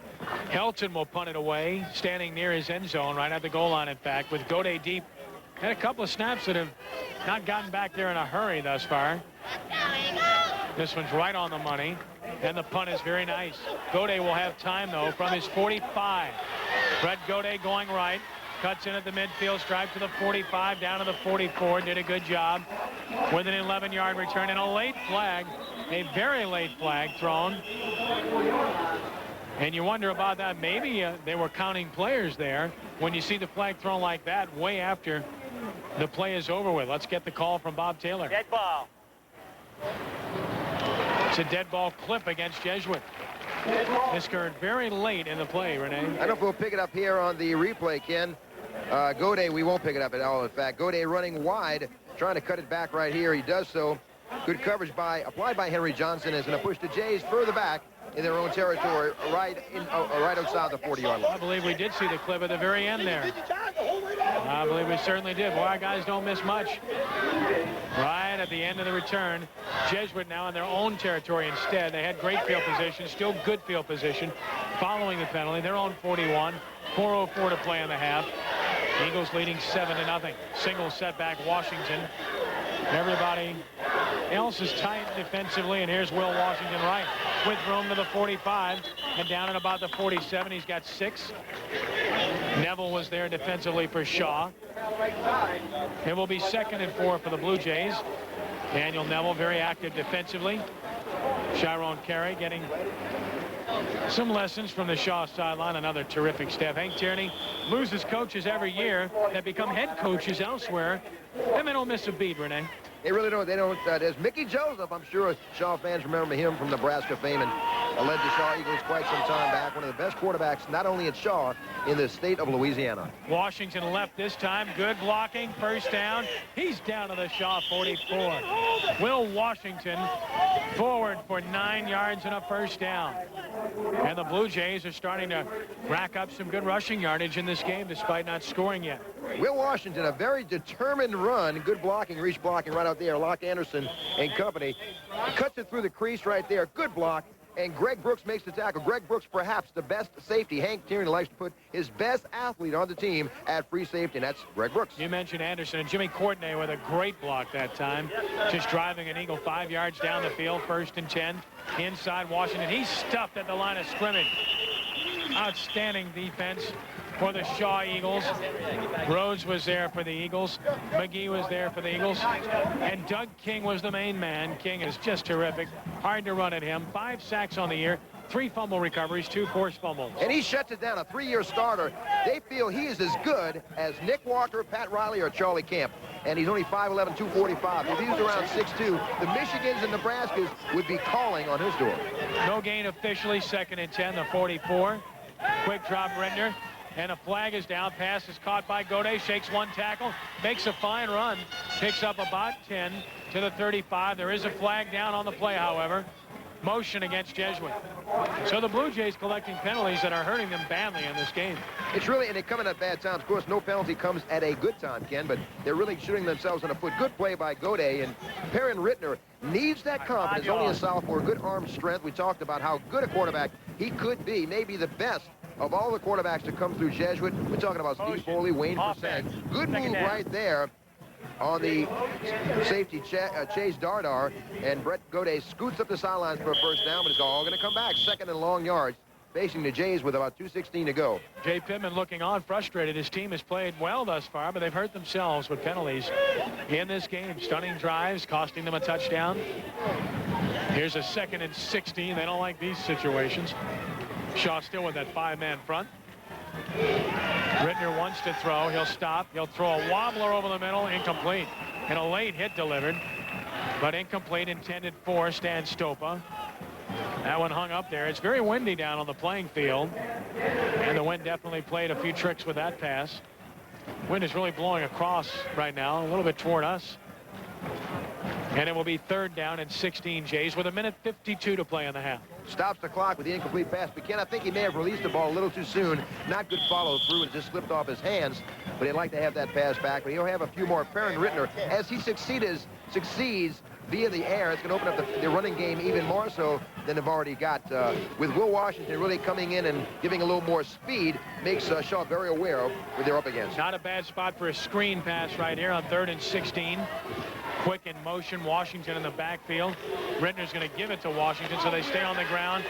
Helton will punt it away, standing near his end zone, right at the goal line, in fact, with Gaudet deep. Had a couple of snaps that have not gotten back there in a hurry thus far. This one's right on the money, and the punt is very nice. Gaudet will have time, though, from his 45. Brett Gaudet going right. Cuts in at the midfield stripe to the 45, down to the 44. Did a good job with an 11-yard return and a late flag, a very late flag thrown. And you wonder about that. Maybe they were counting players there when you see the flag thrown like that way after the play is over with. Let's get the call from Bob Taylor. Dead ball. It's a dead ball clip against Jesuit. This occurred very late in the play, Renee. I don't know if we'll pick it up here on the replay, Ken. Gaudet, we won't pick it up at all, in fact. Gaudet running wide, trying to cut it back right here. He does so. Good coverage applied by Henry Johnson, as going to push the Jays further back in their own territory, right outside the 40-yard line. I believe we did see the clip at the very end there. I believe we certainly did. Boy, our guys don't miss much. Right at the end of the return, Jesuit now in their own territory instead. They had great field position, still good field position following the penalty. They're on 41, 4:04 to play in the half. Eagles leading 7-0. Single setback, Washington. Everybody else is tight defensively, and here's Will Washington right with room to the 45 and down at about the 47. He's got 6. Neville was there defensively for Shaw. It will be 2nd and 4 for the Blue Jays. Daniel Neville very active defensively. Sharon Carey getting some lessons from the Shaw sideline. Another terrific staff. Hank Tierney loses coaches every year that become head coaches elsewhere, and they don't miss a beat, Renee. They really don't. They don't. There's Mickey Joseph. I'm sure Shaw fans remember him from Nebraska fame, and led the Shaw Eagles quite some time back. One of the best quarterbacks, not only at Shaw, in the state of Louisiana. Washington left this time. Good blocking. First down. He's down to the Shaw 44. Will Washington forward for 9 yards and a first down. And the Blue Jays are starting to rack up some good rushing yardage in this game despite not scoring yet. Will Washington, a very determined run. Good blocking, reach blocking right out there. Locke Anderson and company. Cuts it through the crease right there. Good block. And Greg Brooks makes the tackle. Greg Brooks, perhaps the best safety. Hank Tierney likes to put his best athlete on the team at free safety, and that's Greg Brooks. You mentioned Anderson, and Jimmy Courtenay with a great block that time. Just driving an Eagle 5 yards down the field, 1st and 10. Inside Washington. He's stuffed at the line of scrimmage. Outstanding defense for the Shaw Eagles. Rhodes was there for the Eagles. McGee was there for the Eagles. And Doug King was the main man. King is just terrific. Hard to run at him. 5 sacks on the year. 3 fumble recoveries, 2 forced fumbles. And he shuts it down, a 3-year starter. They feel he is as good as Nick Walker, Pat Riley, or Charlie Camp. And he's only 5'11", 245. If he was around 6'2", the Michigans and Nebraskas would be calling on his door. No gain officially. 2nd and 10, the 44. Quick drop, Redner. And a flag is down. Pass is caught by Gaudet. Shakes 1 tackle. Makes a fine run. Picks up about 10 to the 35. There is a flag down on the play, however. Motion against Jesuit. So the Blue Jays collecting penalties that are hurting them badly in this game. It's really, and they come in at bad times. Of course, no penalty comes at a good time, Ken, but they're really shooting themselves in the foot. Good play by Gaudet, and Perrin Rittner needs that confidence. Only a sophomore, good arm strength. We talked about how good a quarterback he could be, maybe the best of all the quarterbacks to come through Jesuit. We're talking about Steve Foley, Wayne Persang. Good move right there on the safety, Chase Dardar, and Brett Gaudet scoots up the sidelines for a first down, but it's all going to come back. 2nd and long yards, facing the Jays with about 2:16 to go. Jay Pittman looking on, frustrated. His team has played well thus far, but they've hurt themselves with penalties in this game. Stunning drives, costing them a touchdown. Here's a 2nd and 16. They don't like these situations. Shaw still with that 5-man front. Rittner wants to throw. He'll stop. He'll throw a wobbler over the middle. Incomplete. And a late hit delivered. But incomplete, intended for Stan Stopa. That one hung up there. It's very windy down on the playing field. And the wind definitely played a few tricks with that pass. Wind is really blowing across right now, a little bit toward us. And it will be 3rd down and 16, Jays, with 1:52 to play in the half. Stops the clock with the incomplete pass. But Ken, I think he may have released the ball a little too soon. Not good follow through. It just slipped off his hands. But he'd like to have that pass back. But he'll have a few more. Perrin Rittner, as he succeeds via the air, it's going to open up the running game even more so than they've already got. With Will Washington really coming in and giving a little more speed, makes Shaw very aware of what they're up against. Not a bad spot for a screen pass right here on 3rd and 16. Quick in motion, Washington in the backfield. Rittner's going to give it to Washington, so they stay on the ground.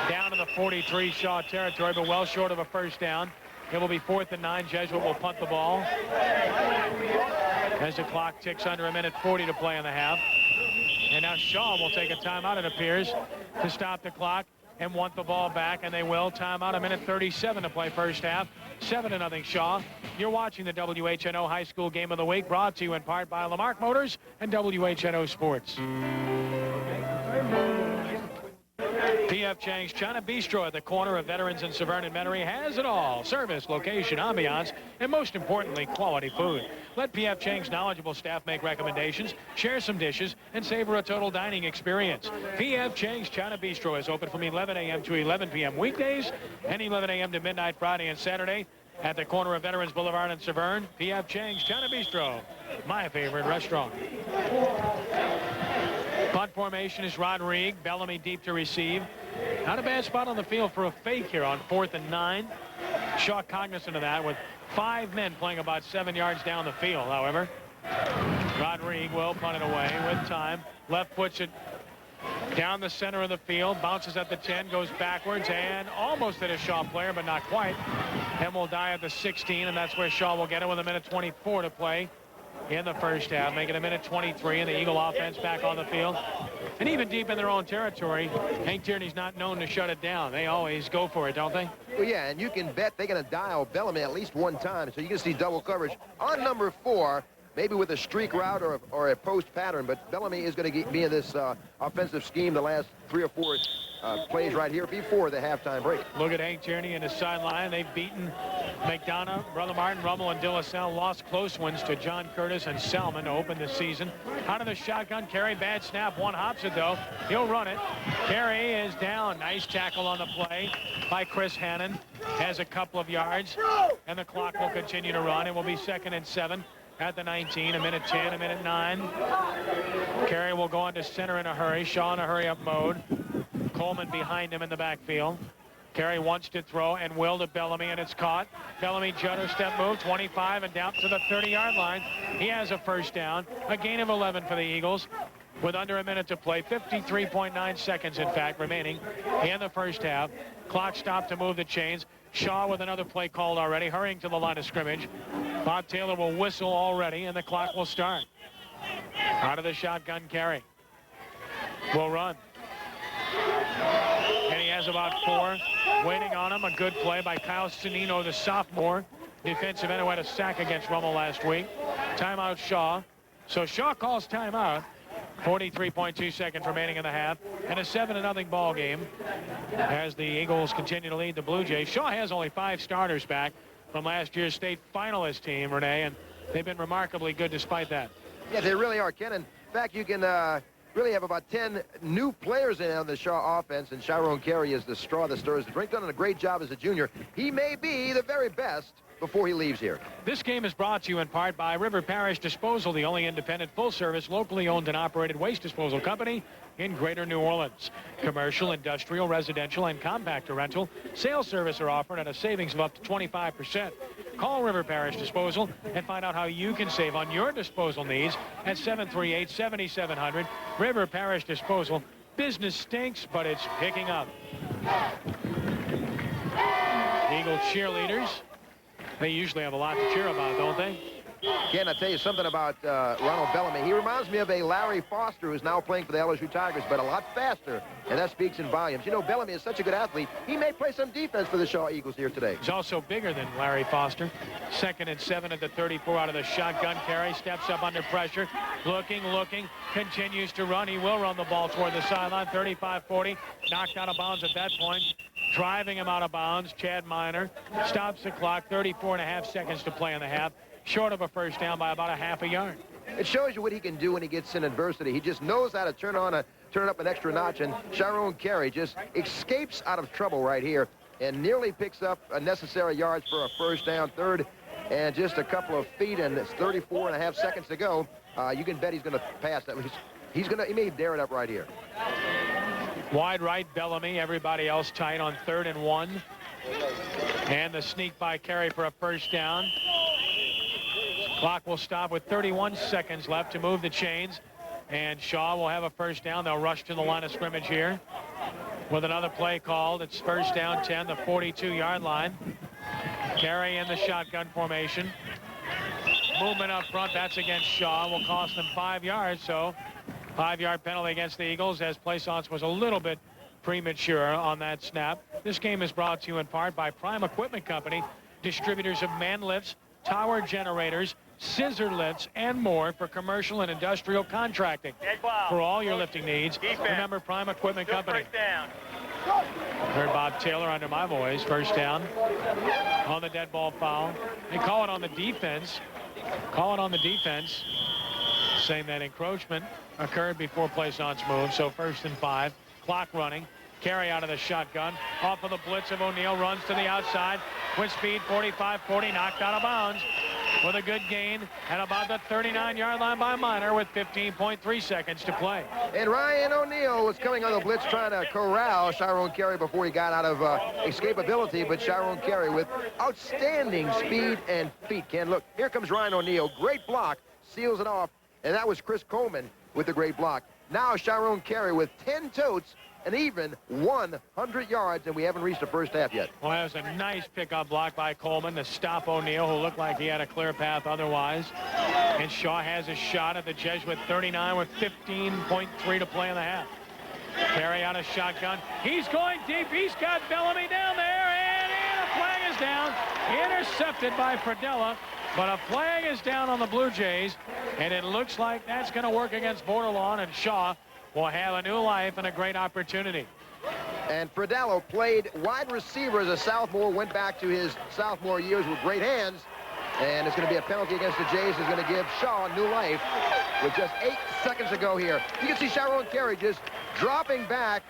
Down to the 43 Shaw territory, but well short of a 1st down. It will be 4th and 9. Jesuit will punt the ball as the clock ticks under 1:40 to play in the half. And now Shaw will take a timeout, it appears, to stop the clock and want the ball back, and they will. Timeout, 1:37 to play first half. 7-0 Shaw. You're watching the WHNO High School Game of the Week, brought to you in part by Lamarck Motors and WHNO Sports. P.F. Chang's China Bistro at the corner of Veterans and Severn and Metairie has it all. Service, location, ambiance, and most importantly, quality food. Let P.F. Chang's knowledgeable staff make recommendations, share some dishes, and savor a total dining experience. P.F. Chang's China Bistro is open from 11 a.m. to 11 p.m. weekdays and 11 a.m. to midnight Friday and Saturday at the corner of Veterans Boulevard and Severn. P.F. Chang's China Bistro, my favorite restaurant. Punt formation is Rodrigue. Bellamy deep to receive. Not a bad spot on the field for a fake here on 4th and 9. Shaw cognizant of that with 5 men playing about 7 yards down the field, however. Rodrigue will punt it away with time. Left puts it down the center of the field. Bounces at the 10, goes backwards, and almost hit a Shaw player, but not quite. And will die at the 16, and that's where Shaw will get it with 1:24 to play in the first half, making 1:23, and the Eagle offense back on the field. And even deep in their own territory, Hank Tierney's not known to shut it down. They always go for it, don't they? Well, yeah, and you can bet they're going to dial Bellamy at least one time, so you can see double coverage on number 4, maybe with a streak route or a post pattern, but Bellamy is going to be in this offensive scheme the last 3 or 4 plays right here before the halftime break. Look at Hank Tierney in the sideline. They've beaten McDonough, Brother Martin, Rummel, and De La Salle. Lost close ones to John Curtis and Salmon to open the season. Out of the shotgun, Carey, bad snap. One hops it, though. He'll run it. Carey is down. Nice tackle on the play by Chris Hannon. Has a couple of yards, and the clock will continue to run. It will be 2nd and 7 at the 19, 1:10, 1:09. Carey will go on to center in a hurry. Shaw in a hurry-up mode. Coleman behind him in the backfield. Carey wants to throw and will to Bellamy, and it's caught. Bellamy judder step move, 25 and down to the 30-yard line. He has a 1st down, a gain of 11 for the Eagles with under a minute to play. 53.9 seconds, in fact, remaining in the first half. Clock stopped to move the chains. Shaw with another play called already, hurrying to the line of scrimmage. Bob Taylor will whistle already, and the clock will start. Out of the shotgun, Carey will run. And he has about 4 waiting on him. A good play by Kyle Sonino, the sophomore defensive end who had a sack against Rummel last week. Timeout Shaw. So Shaw calls timeout. 43.2 seconds remaining in the half. And a 7-0 ball game as the Eagles continue to lead the Blue Jays. Shaw has only 5 starters back from last year's state finalist team, Renee, and they've been remarkably good despite that. Yeah, they really are, Ken. In fact, you can really have about 10 new players in on the Shaw offense, and Chiron Carey is the straw that stirs the drink. Done a great job as a junior. He may be the very best before he leaves here. This game is brought to you in part by River Parish Disposal, the only independent, full-service, locally owned and operated waste disposal company in Greater New Orleans. Commercial, industrial, residential, and compactor rental sales service are offered at a savings of up to 25%. Call River Parish Disposal and find out how you can save on your disposal needs at 738-7700. River Parish Disposal. Business stinks, but it's picking up. Eagle cheerleaders. They usually have a lot to cheer about, don't they? Ken, I'll tell you something about Ronald Bellamy. He reminds me of a Larry Foster who's now playing for the LSU Tigers, but a lot faster, and that speaks in volumes. You know, Bellamy is such a good athlete. He may play some defense for the Shaw Eagles here today. He's also bigger than Larry Foster. 2nd and 7 at the 34 out of the shotgun. Carey steps up under pressure. Looking, continues to run. He will run the ball toward the sideline. 35-40, knocked out of bounds at that point. Driving him out of bounds, Chad Miner stops the clock. 34.5 seconds to play in the half. Short of a 1st down by about a half a yard. it shows you what he can do when he gets in adversity. He just knows how to turn it up an extra notch, and Chiron Carey just escapes out of trouble right here and nearly picks up necessary yards for a first down, third and just a couple of feet, and it's 34.5 seconds to go. You can bet he's going to pass that. He may dare it up right here. Wide right, Bellamy. Everybody else tight on 3rd and 1. And the sneak by Carey for a first down. Clock will stop with 31 seconds left to move the chains. And Shaw will have a first down. They'll rush to the line of scrimmage here with another play called. It's first down 10, the 42-yard line. Carey in the shotgun formation. Movement up front. That's against Shaw. Will cost them 5 yards. So 5-yard penalty against the Eagles, as Plaisance was a little bit premature on that snap. This game is brought to you in part by Prime Equipment Company, distributors of man lifts, tower generators, scissor lifts, and more for commercial and industrial contracting. For all your lifting needs, remember Prime Equipment Company. Heard Bob Taylor under my voice. First down on the dead ball foul. They call it on the defense. Call it on the defense, saying that encroachment occurred before Plaisance moved. So 1st and 5. Clock running. Carey out of the shotgun. Off of the blitz of O'Neal. Runs to the outside. With speed, 45-40. Knocked out of bounds. With a good gain at about the 39-yard line by Minor with 15.3 seconds to play. And Ryan O'Neal was coming on the blitz trying to corral Chiron Carey before he got out of escapability. But Chiron Carey with outstanding speed and feet. Ken, look, here comes Ryan O'Neal. Great block. Seals it off. And that was Chris Coleman with the great block. Now Chiron Carey with 10 totes and even 100 yards, and we haven't reached the first half yet. Well, that was a nice pickup block by Coleman to stop O'Neal, who looked like he had a clear path otherwise. And Shaw has a shot at the Jesuit 39 with 15.3 to play in the half. Carey out of shotgun. He's going deep. He's got Bellamy down there, and a flag is down. Intercepted by Fradella. But a flag is down on the Blue Jays, and it looks like that's going to work against Bordelon, and Shaw will have a new life and a great opportunity. And Fradello played wide receiver as a sophomore, went back to his sophomore years with great hands, and it's going to be a penalty against the Jays. Is going to give Shaw new life with just 8 seconds to go here. You can see Chiron Carey just dropping back,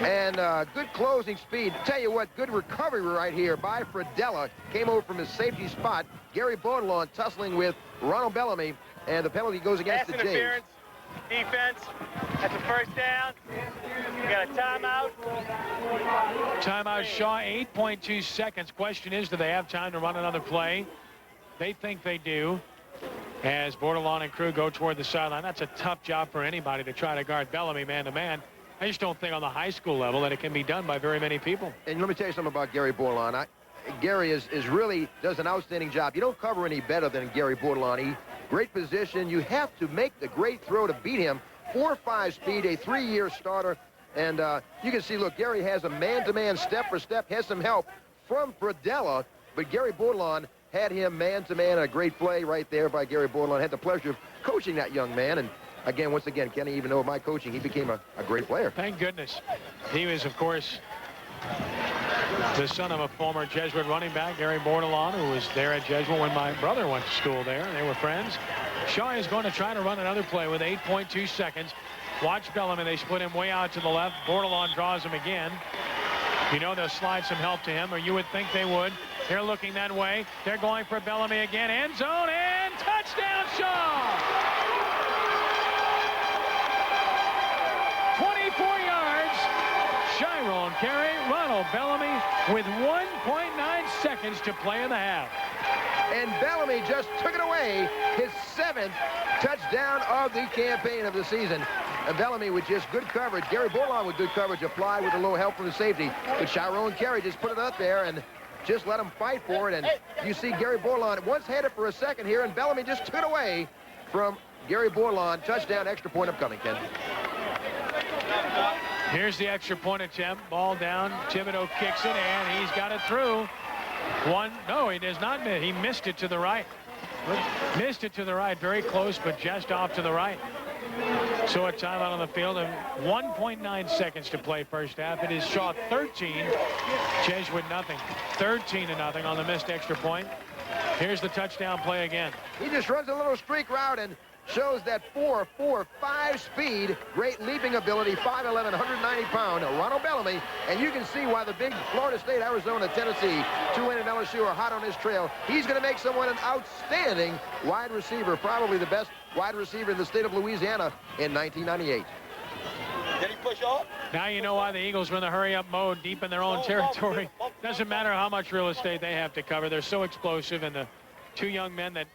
and good closing speed. Tell you what, good recovery right here by Fradella. Came over from his safety spot. Gary Bordelon tussling with Ronald Bellamy, and the penalty goes against the Jays. Interference, defense. That's a first down. You got a timeout. Timeout, Shaw, 8.2 seconds. Question is, do they have time to run another play? They think they do. As Bordelon and crew go toward the sideline. That's a tough job for anybody to try to guard Bellamy man-to-man. I just don't think on the high school level that it can be done by very many people. And let me tell you something about Gary Bordelon. Gary is really does an outstanding job. You don't cover any better than Gary Bordelon. Great position. You have to make the great throw to beat him. 4.5 speed, a 3-year starter. And you can see, look, Gary has a man-to-man, step for step, has some help from Fradella. But Gary Bordelon had him man-to-man. A great play right there by Gary Bordelon. Had the pleasure of coaching that young man. And again, once again, Kenny, even though my coaching, he became a great player. Thank goodness. He was, of course, the son of a former Jesuit running back, Gary Bordelon, who was there at Jesuit when my brother went to school there. They were friends. Shaw is going to try to run another play with 8.2 seconds. Watch Bellamy. They split him way out to the left. Bordelon draws him again. You know they'll slide some help to him, or you would think they would. They're looking that way. They're going for Bellamy again. End zone and touchdown, Shaw! 24 yards. Chiron Carey, Ronald Bellamy with 1.9 seconds to play in the half. And Bellamy just took it away, his 7th touchdown of the campaign of the season. And Bellamy with just good coverage. Gary Bordelon with good coverage applied with a little help from the safety. But Chiron Carey just put it up there and just let him fight for it. And you see Gary Bordelon once had it for a second here, and Bellamy just took it away from Gary Bordelon. Touchdown, extra point upcoming, Ken. Here's the extra point attempt. Ball down. Thibodeau kicks it, and he's got it through. No, he does not miss. He missed it to the right. Missed it to the right. Very close, but just off to the right. So a timeout on the field of 1.9 seconds to play first half. It is Shaw 13, Jesuit nothing. 13-0 on the missed extra point. Here's the touchdown play again. He just runs a little streak route and shows that 4.45 speed, great leaping ability, 5'11", 190-pound Ronald Bellamy. And you can see why the big Florida State, Arizona, Tennessee, Tulane, and LSU are hot on his trail. He's going to make someone an outstanding wide receiver, probably the best wide receiver in the state of Louisiana in 1998. Did he push off? Now you know why the Eagles are in the hurry-up mode deep in their own territory. Doesn't matter how much real estate they have to cover. They're so explosive, and the two young men that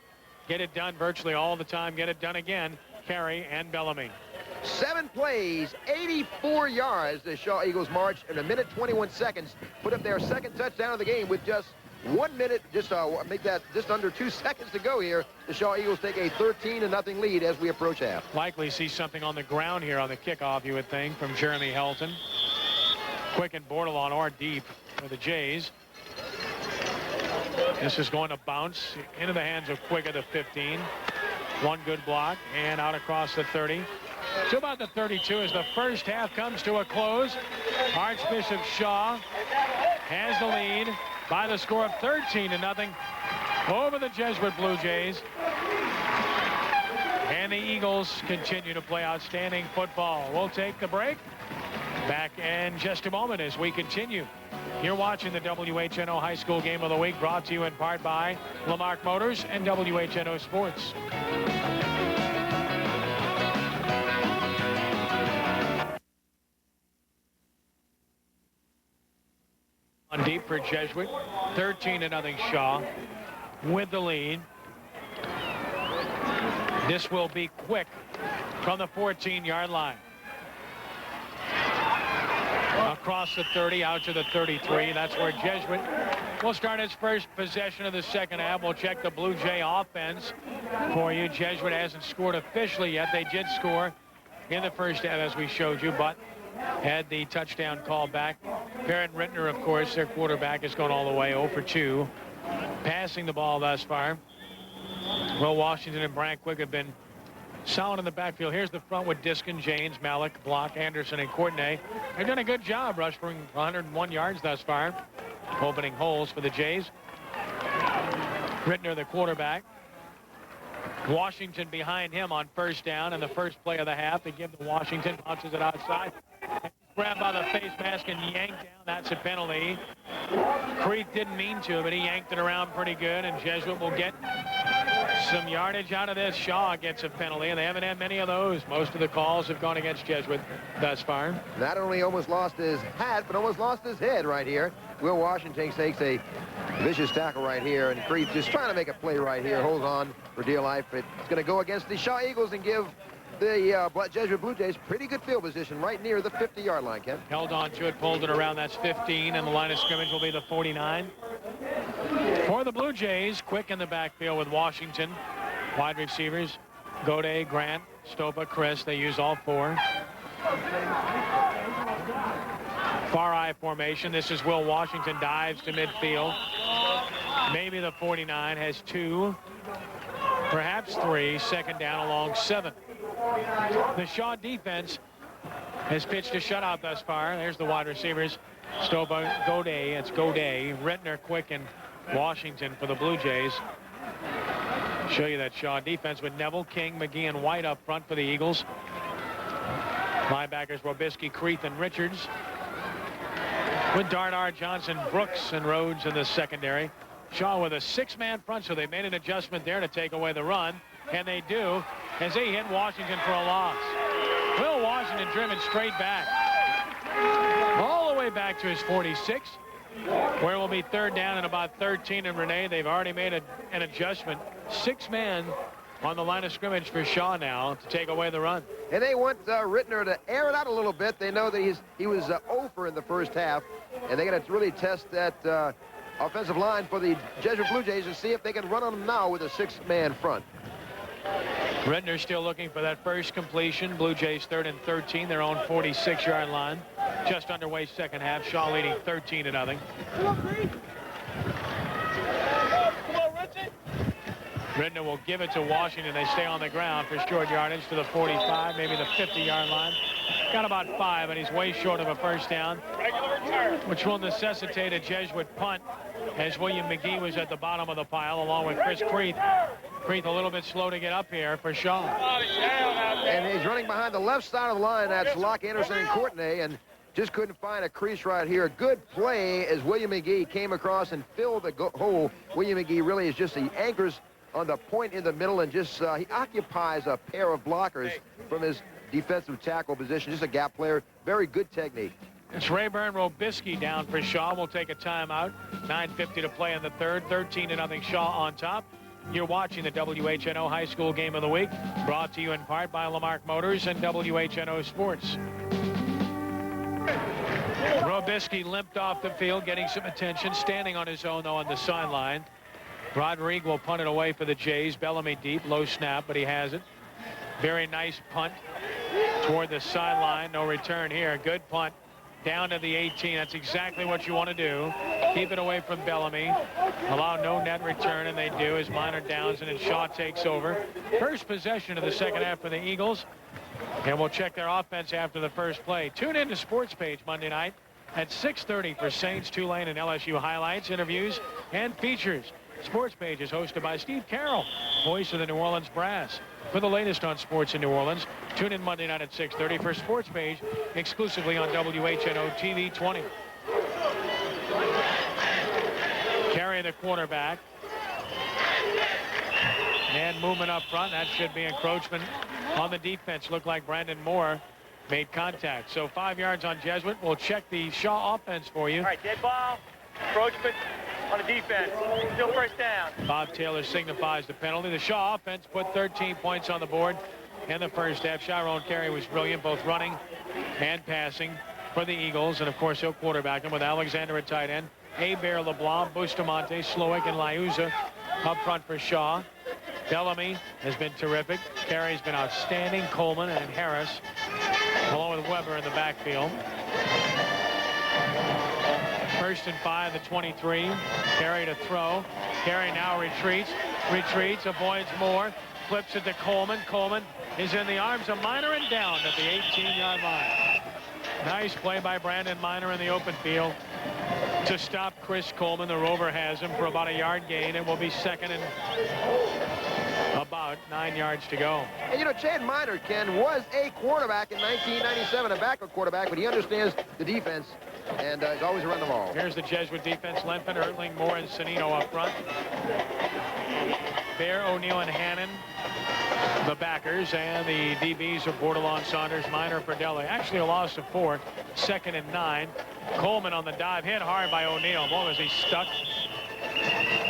get it done virtually all the time get it done again, Carey and Bellamy. 7 plays, 84 yards. The Shaw Eagles march in a minute 21 seconds. Put up their second touchdown of the game with just 1 minute, make that just under 2 seconds to go here. The Shaw Eagles take a 13-0 lead as we approach half. Likely see something on the ground here on the kickoff, you would think, from Jeremy Helton. Quick and Bordelon or deep for the Jays. This is going to bounce into the hands of Quick at the 15. One good block and out across the 30. To about the 32 as the first half comes to a close. Archbishop Shaw has the lead by the score of 13-0 over the Jesuit Blue Jays. And the Eagles continue to play outstanding football. We'll take the break. Back in just a moment as we continue. You're watching the WHNO High School Game of the Week, brought to you in part by Lamarck Motors and WHNO Sports. On deep for Jesuit, 13-0 Shaw with the lead. This will be Quick from the 14-yard line. Across the 30, out to the 33. That's where Jesuit will start its first possession of the second half. We'll check the Blue Jay offense for you. Jesuit hasn't scored officially yet. They did score in the first half, as we showed you, but had the touchdown call back. Barrett Rittner, of course, their quarterback, has gone all the way 0 for 2. Passing the ball thus far. Will Washington and Brian Quick have been solid in the backfield. Here's the front with Diskin, Janes, Malik, Block, Anderson, and Courtenay. They've done a good job rushing 101 yards thus far. Opening holes for the Jays. Rittner, the quarterback. Washington behind him on first down, and the first play of the half. They give to Washington, bounces it outside. Grabbed by the face mask and yanked down. That's a penalty. Creeth didn't mean to, but he yanked it around pretty good, and Jesuit will get some yardage out of this. Shaw gets a penalty, and they haven't had many of those. Most of the calls have gone against Jesuit thus far. Not only almost lost his hat, but almost lost his head right here. Will Washington takes a vicious tackle right here, and Creeth just trying to make a play right here. Holds on for dear life. It's going to go against the Shaw Eagles and give the Jesuit Blue Jays pretty good field position right near the 50-yard line, Ken. Held on to it, pulled it around. That's 15, and the line of scrimmage will be the 49. For the Blue Jays, Quick in the backfield with Washington. Wide receivers, Gode, Grant, Stopa, Chris. They use all 4. Far eye formation. This is Will Washington, dives to midfield. Maybe the 49 has 2, perhaps 3. Second down along 7. The Shaw defense has pitched a shutout thus far. There's the wide receivers. Stopa, Gode, it's Gode, Rittner, Quick, and Washington for the Blue Jays. Show you that Shaw defense with Neville, King, McGee, and White up front for the Eagles. Linebackers Robisky, Creeth, and Richards. With Darnard, Johnson, Brooks, and Rhodes in the secondary. Shaw with a 6-man front, so they made an adjustment there to take away the run. And they do, as they hit Washington for a loss. Will Washington driven straight back. All the way back to his 46. Where it will be third down and about 13. And Renee, they've already made an adjustment. 6-man on the line of scrimmage for Shaw now to take away the run. And they want Rittner to air it out a little bit. They know that he was 0 in the first half. And they're going to really test that offensive line for the Jesuit Blue Jays to see if they can run on them now with a 6-man front. Rittner still looking for that first completion. Blue Jays 3rd and 13, their own 46-yard line. Just underway second half. Shaw leading 13-0. Rittner will give it to Washington. They stay on the ground for short yardage to the 45, maybe the 50-yard line. Got about 5, and he's way short of a first down, which will necessitate a Jesuit punt as William McGee was at the bottom of the pile, along with Chris Creeth. Creeth a little bit slow to get up here for Shaw. And he's running behind the left side of the line. That's Locke, Anderson, and Courtney, and just couldn't find a crease right here. Good play as William McGee came across and filled the hole. William McGee really is just the anchors on the point in the middle, and just he occupies a pair of blockers from his defensive tackle position. Just a gap player. Very good technique. It's Rayburn Robisky down for Shaw. We'll take a timeout. 9:50 to play in the third. 13-0 Shaw on top. You're watching the WHNO High School Game of the Week, brought to you in part by Lamarck Motors and WHNO Sports. Robisky limped off the field, getting some attention, standing on his own, though, on the sideline. Rodrigue will punt it away for the Jays. Bellamy deep, low snap, but he has it. Very nice punt toward the sideline. No return here. Good punt down to the 18. That's exactly what you want to do. Keep it away from Bellamy. Allow no net return, and they do as Minor downs, and then Shaw takes over. First possession of the second half for the Eagles. And we'll check their offense after the first play. Tune in to Sports Page Monday night at 6:30 for Saints, Tulane, and LSU highlights, interviews, and features. Sports Page is hosted by Steve Carroll, voice of the New Orleans Brass. For the latest on sports in New Orleans, tune in Monday night at 6:30 for Sports Page, exclusively on WHNO TV 20. Carry the quarterback. And movement up front. That should be encroachment on the defense. Looked like Brandon Moore made contact. So 5 yards on Jesuit. We'll check the Shaw offense for you. All right, dead ball, encroachment on the defense. Still first down. Bob Taylor signifies the penalty. The Shaw offense put 13 points on the board in the first half. Chiron Carey was brilliant, both running and passing for the Eagles. And, of course, he'll quarterback him with Alexander at tight end. Hebert, LeBlanc, Bustamante, Slowick, and Liuza up front for Shaw. Bellamy has been terrific. Carey's been outstanding. Coleman and Harris, along with Weber in the backfield. 1st and 5, the 23. Carey to throw. Carey now retreats, avoids Moore, flips it to Coleman. Coleman is in the arms of Minor and down at the 18-yard line. Nice play by Brandon Minor in the open field to stop Chris Coleman. The Rover has him for about a yard gain. It will be second and about 9 yards to go. And, you know, Chad Minor, Ken, was a quarterback in 1997, a backup quarterback, but he understands the defense and is always around the ball. Here's the Jesuit defense. Lempen, Ertling, Moore, and Sanino up front. Bear, O'Neill, and Hannon, the backers, and the DBs are Bordelon, Saunders, Minor, Perdella. Actually a loss of 4. 2nd and 9. Coleman on the dive, hit hard by O'Neill. Boy, was he stuck.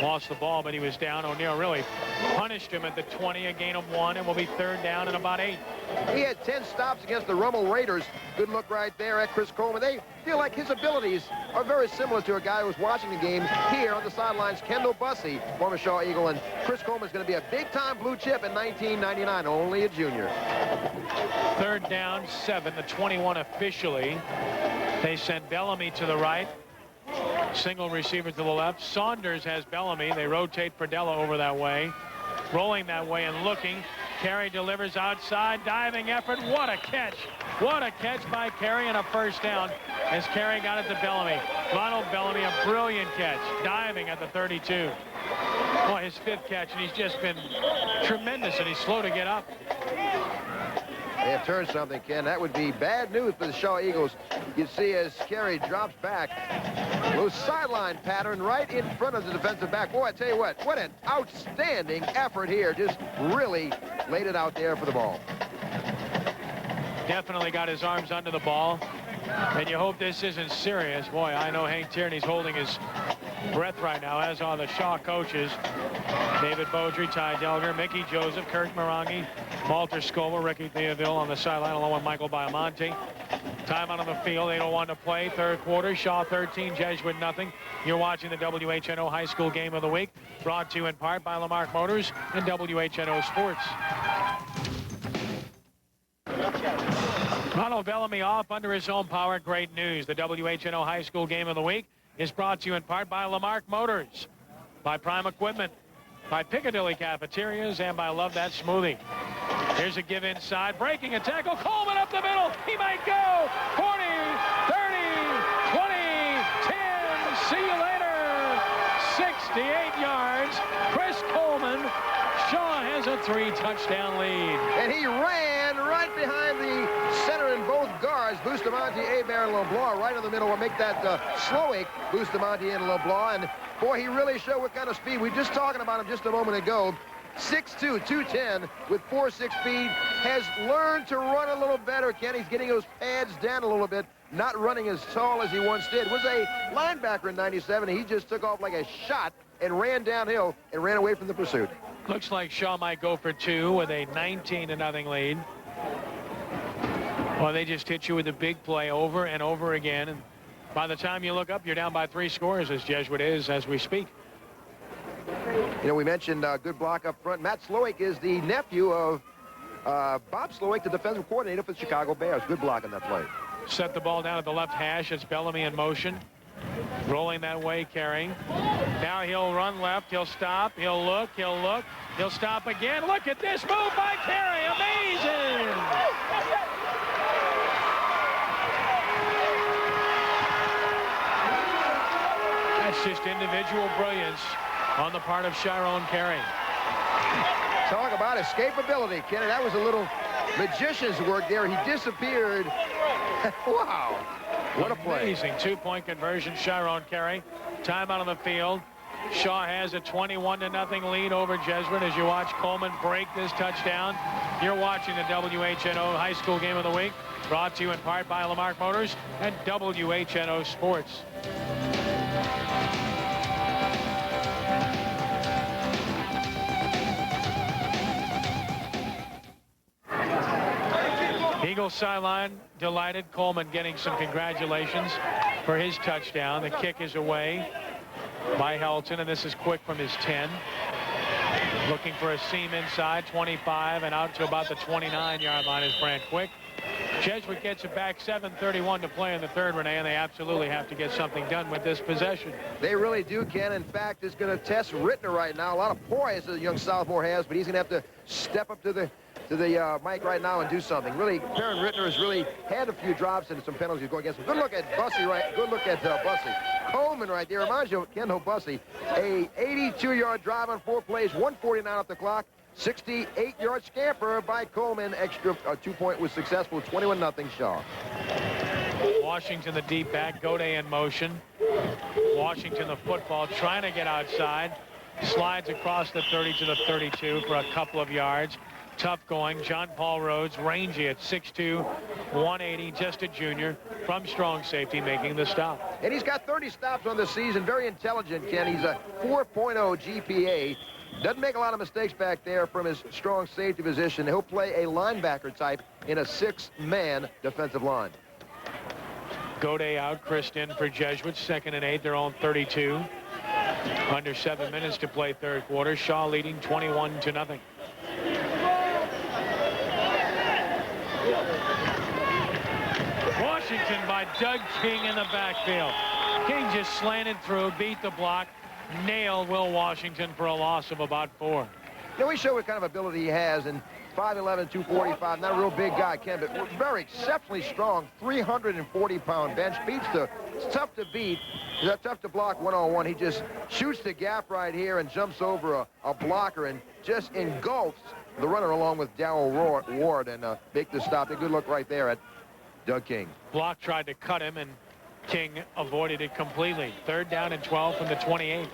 Lost the ball, but he was down. O'Neill really punished him at the 20, a gain of 1, and will be 3rd down and about 8. He had 10 stops against the Rummel Raiders. Good look right there at Chris Coleman. They feel like his abilities are very similar to a guy who was watching the game here on the sidelines, Kendall Bussey, former Shaw Eagle, and Chris Coleman's going to be a big-time blue chip in 1999, only a junior. 3rd down, 7, the 21 officially. They sent Bellamy to the right. Single receiver to the left. Saunders has Bellamy. They rotate Perdella over that way. Rolling that way and looking. Carey delivers outside. Diving effort. What a catch. What a catch by Carey, and a first down as Carey got it to Bellamy. Ronald Bellamy, a brilliant catch. Diving at the 32. Boy, his 5th catch, and he's just been tremendous, and he's slow to get up. They have turned something, Ken. That would be bad news for the Shaw Eagles. You see as Carey drops back. Little sideline pattern right in front of the defensive back. Boy, I tell you what an outstanding effort here. Just really laid it out there for the ball. Definitely got his arms under the ball. And you hope this isn't serious. Boy, I know Hank Tierney's holding his breath right now, as are the Shaw coaches. David Beaudry, Ty Delger, Mickey Joseph, Kirk Morangi, Walter Scoville, Ricky Theoville on the sideline, along with Michael Biomonte. Time out on the field, 8:01 to play, 3rd quarter. Shaw 13, Jesuit nothing. You're watching the WHNO High School Game of the Week, brought to you in part by Lamarck Motors and WHNO Sports. Ronald Bellamy off under his own power. Great news. The WHNO High School Game of the Week is brought to you in part by Lamarck Motors, by Prime Equipment, by Piccadilly Cafeterias, and by Love That Smoothie. Here's a give inside, breaking a tackle. Coleman up the middle. He might go. 40, 30, 20, 10. See you later. 68 yards. Chris Coleman. Shaw has a 3-touchdown lead. And he ran right behind the center and both guards. Bustamante, Hebert, and LeBlanc right in the middle will make that Slowick, Bustamante and LeBlanc. And boy, he really showed what kind of speed. We were just talking about him just a moment ago. 6'2", 210 with 4.6 speed. Has learned to run a little better. Ken, he's getting those pads down a little bit. Not running as tall as he once did. Was a linebacker in '97. He just took off like a shot and ran downhill and ran away from the pursuit. Looks like Shaw might go for 2 with a 19-0 lead. Well, they just hit you with a big play over and over again. And by the time you look up, you're down by 3 scores, as Jesuit is as we speak. You know, we mentioned good block up front. Matt Slowick is the nephew of Bob Slowick, the defensive coordinator for the Chicago Bears. Good block on that play. Set the ball down at the left hash. It's Bellamy in motion. Rolling that way, carrying. Now he'll run left. He'll stop. He'll look. He'll look. He'll stop again. Look at this move by Carey. Amazing! That's just individual brilliance on the part of Chiron Carey. Talk about escapability, Kenny. That was a little magician's work there. He disappeared. Wow. What a play. Amazing 2-point conversion, Chiron Carey. Timeout on the field. Shaw has a 21-0 lead over Jesuit as you watch Coleman break this touchdown. You're watching the WHNO High School Game of the Week, brought to you in part by Lamarck Motors and WHNO Sports. Eagles sideline delighted. Coleman getting some congratulations for his touchdown. The kick is away by Helton, and this is Quick from his 10. Looking for a seam inside, 25, and out to about the 29-yard line is Brant Quick. Jesuit gets it back, 7:31 to play in the third, Renee, and they absolutely have to get something done with this possession. They really do, Ken. In fact, it's going to test Rittner right now. A lot of poise the young sophomore has, but he's going to have to step up to the mic right now and do something. Really, Perrin Rittner has really had a few drops and some penalties going against him. Good look at Bussey, right? Good look at Bussey. Coleman right there reminds you of Kendall Bussey. A 82-yard drive on 4 plays, 1:49 off the clock. 68-yard scamper by Coleman. Extra 2-point was successful. 21-0 Shaw. Washington the deep back. Goday in motion. Washington the football trying to get outside. Slides across the 30 to the 32 for a couple of yards. Tough going. John Paul Rhodes, rangy at 6'2", 180, just a junior, from strong safety, making the stop. And he's got 30 stops on the season. Very intelligent, Ken. He's a 4.0 GPA. Doesn't make a lot of mistakes back there from his strong safety position. He'll play a linebacker type in a 6-man defensive line. Goday out, Chris in for Jesuit. 2nd and 8, their own 32. Under 7 minutes to play third quarter. Shaw leading 21-0. Washington by Doug King in the backfield. King just slanted through, beat the block, nailed Will Washington for a loss of about 4. Now, we show what kind of ability he has, and 5'11", 245, not a real big guy, Ken, but very exceptionally strong, 340-pound bench. It's tough to beat. It's tough to block one-on-one. He just shoots the gap right here and jumps over a blocker and just engulfs the runner along with Darrell Ward and make the stop. A good look right there at Doug King. Block tried to cut him, and King avoided it completely. 3rd down and 12 from the 28.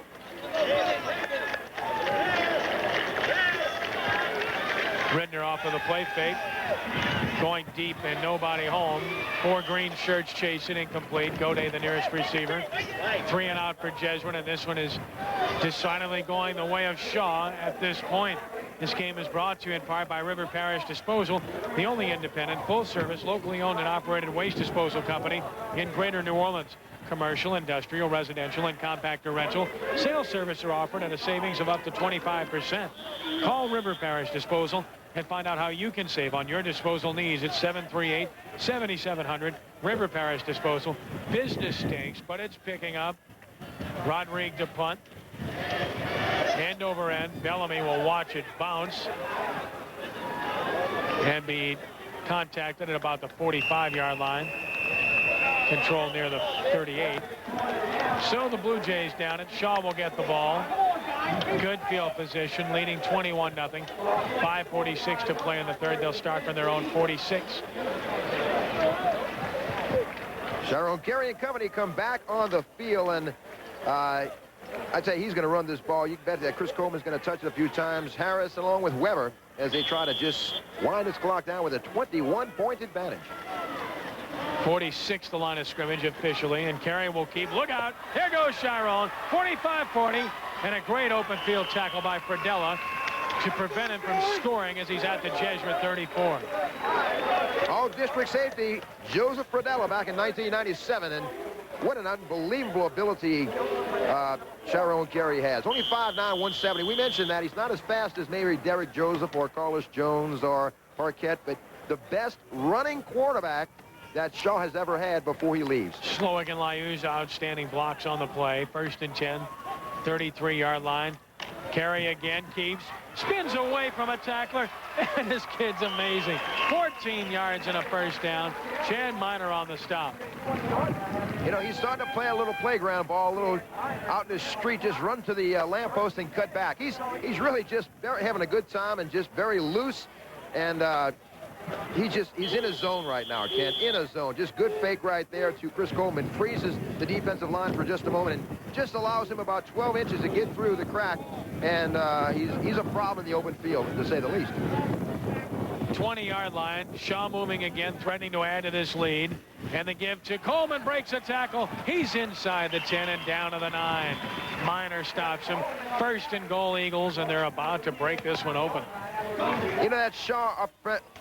Rittner off of the play fake. Going deep and nobody home. 4 green shirts chase it, incomplete. Goday the nearest receiver. 3 and out for Jesuit, and this one is decidedly going the way of Shaw at this point. This game is brought to you in part by River Parish Disposal, the only independent, full-service, locally owned and operated waste disposal company in Greater New Orleans. Commercial, industrial, residential, and compactor rental. Sales service are offered at a savings of up to 25%. Call River Parish Disposal and find out how you can save on your disposal needs at 738-7700. River Parish Disposal. Business stinks, but it's picking up. Rodrigue to punt. End over end. Bellamy will watch it bounce and be contacted at about the 45-yard line. control near the 38. So the Blue Jays down it. Shaw will get the ball. Good field position, leading 21-0. 5:46 to play in the third. They'll start from their own 46. Sharon Carey and company come back on the field, and I'd say he's going to run this ball. You can bet that Chris Coleman's going to touch it a few times. Harris along with Weber as they try to just wind this clock down with a 21-point advantage. 46 the line of scrimmage officially, and Carey will keep. Look out. Here goes Chiron. 45-40, and a great open field tackle by Fradella to prevent him from scoring as he's at the Jesuit 34. All-district safety Joseph Fradella back in 1997, and what an unbelievable ability Chiron Carey has. Only 5'9", 170. We mentioned that he's not as fast as maybe Derek Joseph or Carlos Jones or Parquette, but the best running quarterback that Shaw has ever had before he leaves. Slowick and Liu's outstanding blocks on the play. 1st and 10, 33-yard line. Carey again keeps, spins away from a tackler, and this kid's amazing. 14 yards and a first down. Chad Miner on the stop. You know, he's starting to play a little playground ball, a little out in the street, just run to the lamppost and cut back. He's really just having a good time and just very loose, and he's in his zone right now, Ken, in a zone. Just good fake right there to Chris Coleman. Freezes the defensive line for just a moment and just allows him about 12 inches to get through the crack, and he's a problem in the open field, to say the least. 20-yard line. Shaw moving again, threatening to add to this lead. And the give to Coleman, breaks a tackle. He's inside the 10 and down to the 9. Miner stops him. 1st and goal, Eagles, and they're about to break this one open. You know, that Shaw up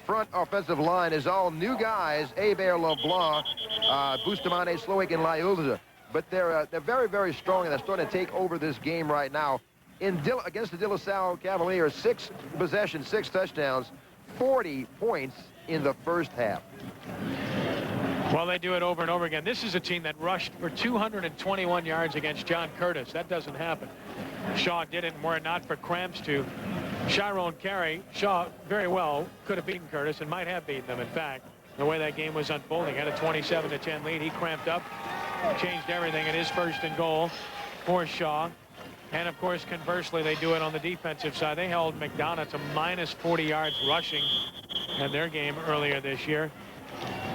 front offensive line is all new guys. Hebert, LeBlanc, Bustamante, Slowick, and Liuza. But they're very, very strong, and they're starting to take over this game right now. Against the De La Salle Cavaliers, 6 possessions, 6 touchdowns, 40 points in the first half. Well, they do it over and over again. This is a team that rushed for 221 yards against John Curtis. That doesn't happen. Shaw did it, and were it not for cramps to Chiron Carey, Shaw very well could have beaten Curtis and might have beaten them. In fact, the way that game was unfolding, had a 27-10 lead. He cramped up, changed everything at his 1st and goal for Shaw. And, of course, conversely, they do it on the defensive side. They held McDonough to minus 40 yards rushing in their game earlier this year.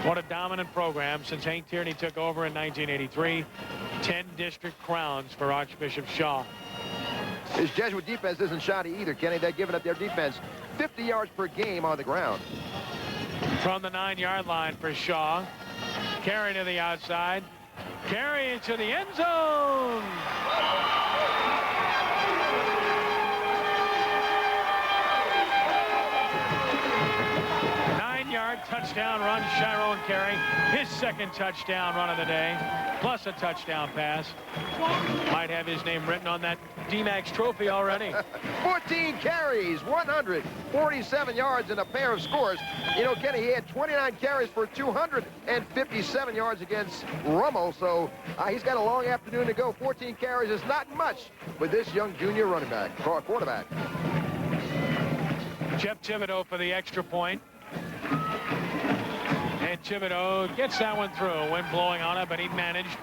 What a dominant program since Hank Tierney took over in 1983. 10 district crowns for Archbishop Shaw. His Jesuit defense isn't shoddy either, Kenny. They're giving up their defense 50 yards per game on the ground. From the 9-yard line for Shaw. Carey to the outside. Carey into the end zone. Touchdown run, Chiron Carey. His 2nd touchdown run of the day, plus a touchdown pass. Might have his name written on that D-Max trophy already. 14 carries, 147 yards, and a pair of scores. You know, Kenny, he had 29 carries for 257 yards against Rummel, so he's got a long afternoon to go. 14 carries is not much with this young junior quarterback. Jeff Thibodeau for the extra point. And Thibodeau gets that one through. Wind blowing on it, but he managed.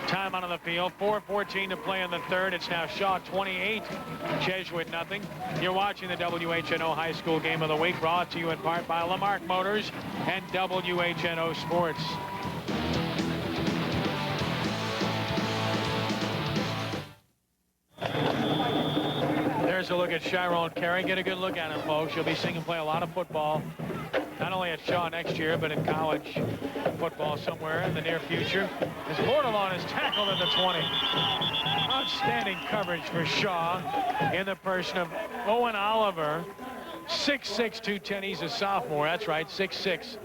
Time out on the field. 4:14 to play in the third. It's now Shaw 28, Jesuit nothing. You're watching the WHNO High School Game of the Week, brought to you in part by Lamarck Motors and WHNO Sports. There's a look at Chiron Carey. Get a good look at him, folks. You'll be seeing him play a lot of football. Not only at Shaw next year, but in college football somewhere in the near future. As Bordelon is tackled at the 20. Outstanding coverage for Shaw in the person of Owen Oliver. 6'6", 210. He's a sophomore. That's right, 6'6".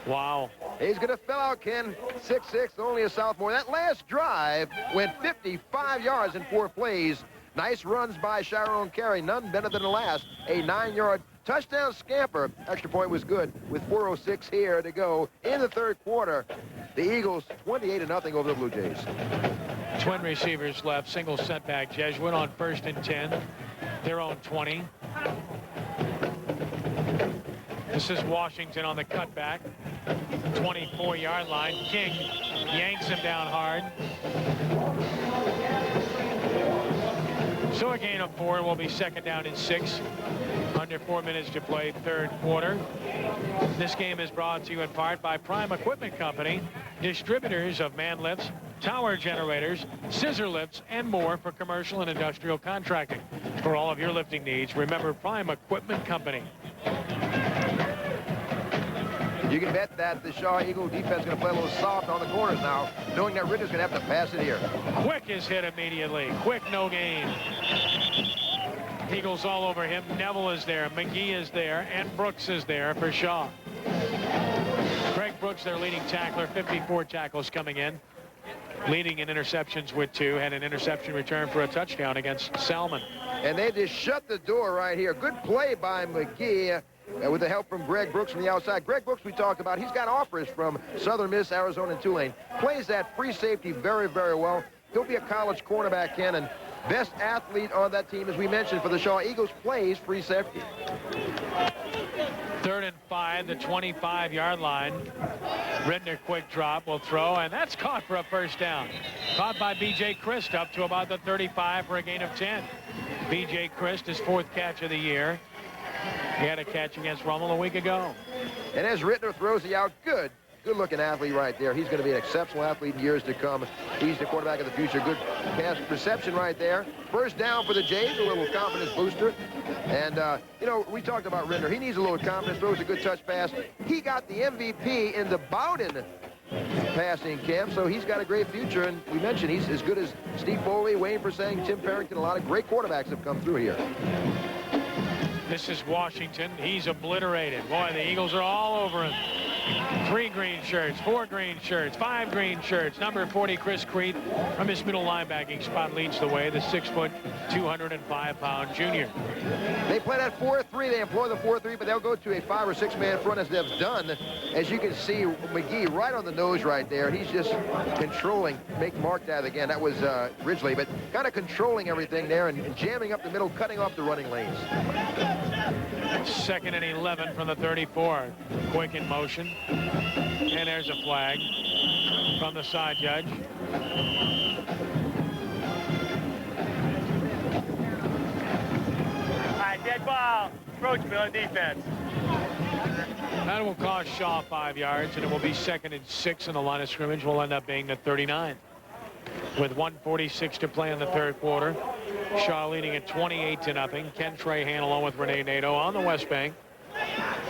Wow. He's going to fill out, Ken. 6'6", only a sophomore. That last drive went 55 yards in 4 plays. Nice runs by Chiron Carey. None better than the last. A 9-yard touchdown scamper. Extra point was good with 4:06 here to go in the third quarter. The Eagles 28-0 over the Blue Jays. Twin receivers left. Single setback. Jesuit on 1st and 10. Their own 20. This is Washington on the cutback. 24-yard line. King yanks him down hard. So a gain of 4 will be second down and 6. Under 4 minutes to play, third quarter. This game is brought to you in part by Prime Equipment Company, distributors of man lifts, tower generators, scissor lifts, and more for commercial and industrial contracting. For all of your lifting needs, remember Prime Equipment Company. You can bet that the Shaw Eagle defense is going to play a little soft on the corners now, knowing that Ritter's going to have to pass it here. Quick is hit immediately. Quick, no gain. Eagles all over him. Neville is there. McGee is there. And Brooks is there for Shaw. Greg Brooks, their leading tackler. 54 tackles coming in. Leading in interceptions with 2. Had an interception return for a touchdown against Salmon. And they just shut the door right here. Good play by McGee. With the help from Greg Brooks from the outside. Greg Brooks, we talked about, he's got offers from Southern Miss, Arizona, and Tulane. Plays that free safety very, very well. He'll be a college cornerback, Ken, and best athlete on that team, as we mentioned, for the Shaw Eagles, plays free safety. 3rd and 5, the 25-yard line. Rittner, quick drop, will throw, and that's caught for a first down. Caught by B.J. Christ up to about the 35 for a gain of 10. B.J. Christ, his 4th catch of the year. He had a catch against Rummel a week ago. And as Rittner throws the out, good-looking athlete right there. He's going to be an exceptional athlete in years to come. He's the quarterback of the future. Good pass reception right there. First down for the Jays, a little confidence booster. And, you know, we talked about Rittner. He needs a little confidence, throws a good touch pass. He got the MVP in the Bowden passing camp, so he's got a great future. And we mentioned he's as good as Steve Foley, Wayne Persang, Tim Parrington. A lot of great quarterbacks have come through here. This is Washington. He's obliterated. Boy, the Eagles are all over him. 3 green shirts, 4 green shirts, 5 green shirts. Number 40, Chris Creed, from his middle linebacking spot, leads the way. The 6-foot, 205-pound junior. They play that 4-3. They employ the 4-3, but they'll go to a 5- or 6-man front as they've done. As you can see, McGee right on the nose right there. He's just controlling. Make mark that again. That was Ridgely, but kind of controlling everything there and jamming up the middle, cutting off the running lanes. 2nd and 11 from the 34. Quick in motion. And there's a flag from the side judge. All right, dead ball. Approach me on defense. That will cost Shaw 5 yards, and it will be 2nd and 6, and the line of scrimmage will end up being the 39. With 1:46 to play in the third quarter. Shaw leading at 28-0. Ken Trahan along with Renee Nato on the West Bank.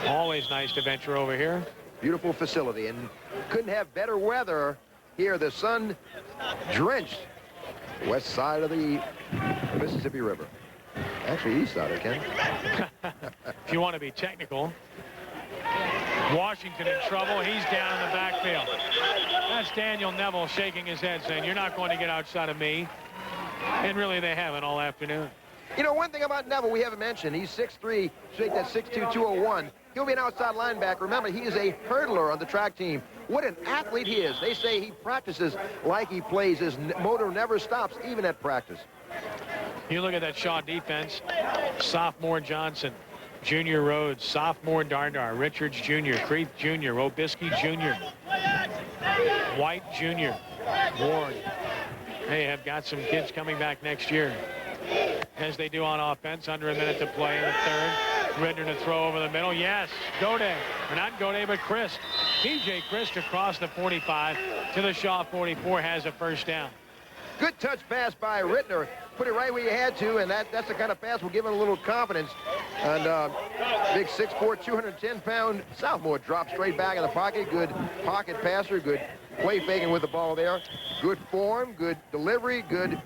Always nice to venture over here. Beautiful facility, and couldn't have better weather here. The sun drenched west side of the Mississippi River. Actually, east side, Ken. If you want to be technical. Washington in trouble. He's down in the backfield. That's Daniel Neville shaking his head saying, you're not going to get outside of me. And really, they haven't all afternoon. You know, one thing about Neville we haven't mentioned, he's 6'3", shake that 6'2", 201. He'll be an outside linebacker. Remember, he is a hurdler on the track team. What an athlete he is. They say he practices like he plays. His motor never stops, even at practice. You look at that Shaw defense. Sophomore Johnson, junior Rhodes, sophomore Dardar, Richards Jr., Creeth Jr., Robisky Jr., White Jr., Ward. They have got some kids coming back next year. As they do on offense, under a minute to play in the third. Rittner to throw over the middle. Yes, Gode. Or not Gode, but Christ. P.J. Christ across the 45 to the Shaw 44 has a first down. Good touch pass by Rittner. Put it right where you had to, and that's the kind of pass will give him a little confidence. And big 6'4", 210-pound sophomore drops straight back in the pocket. Good pocket passer, good play faking with the ball there. Good form, good delivery, good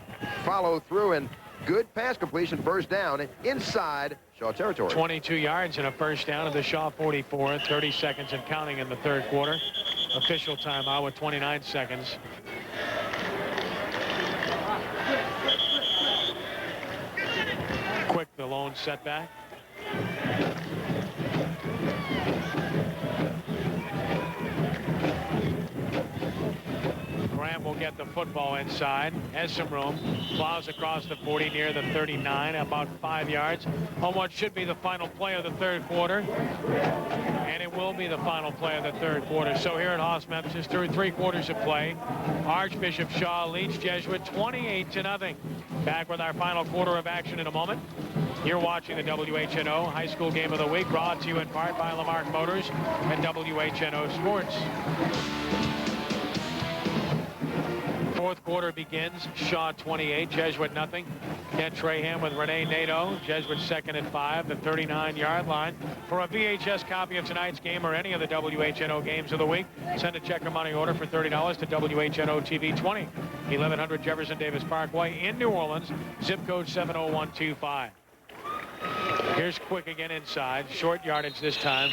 follow through, and good pass completion, first down inside Shaw territory. 22 yards and a first down at the Shaw 44. 30 seconds and counting in the third quarter. Official timeout with 29 seconds. Quick, the lone setback. Graham will get get the football inside. Has some room. Plows across the 40 near the 39, about 5 yards on what should be the final play of the third quarter. And it will be the final play of the third quarter. So here at Haas Memphis, through 3 quarters of play, Archbishop Shaw leads Jesuit 28-0. Back with our final quarter of action in a moment. You're watching the WHNO High School Game of the Week, brought to you in part by Lamarck Motors and WHNO Sports. Fourth quarter begins. Shaw 28, Jesuit nothing. Kent Trahan with Renee Nadeau. Jesuit second at 5, the 39-yard line. For a VHS copy of tonight's game or any of the WHNO games of the week, send a check or money order for $30 to WHNO TV 20, 1100 Jefferson Davis Parkway in New Orleans, zip code 70125. Here's Quick again inside. Short yardage this time,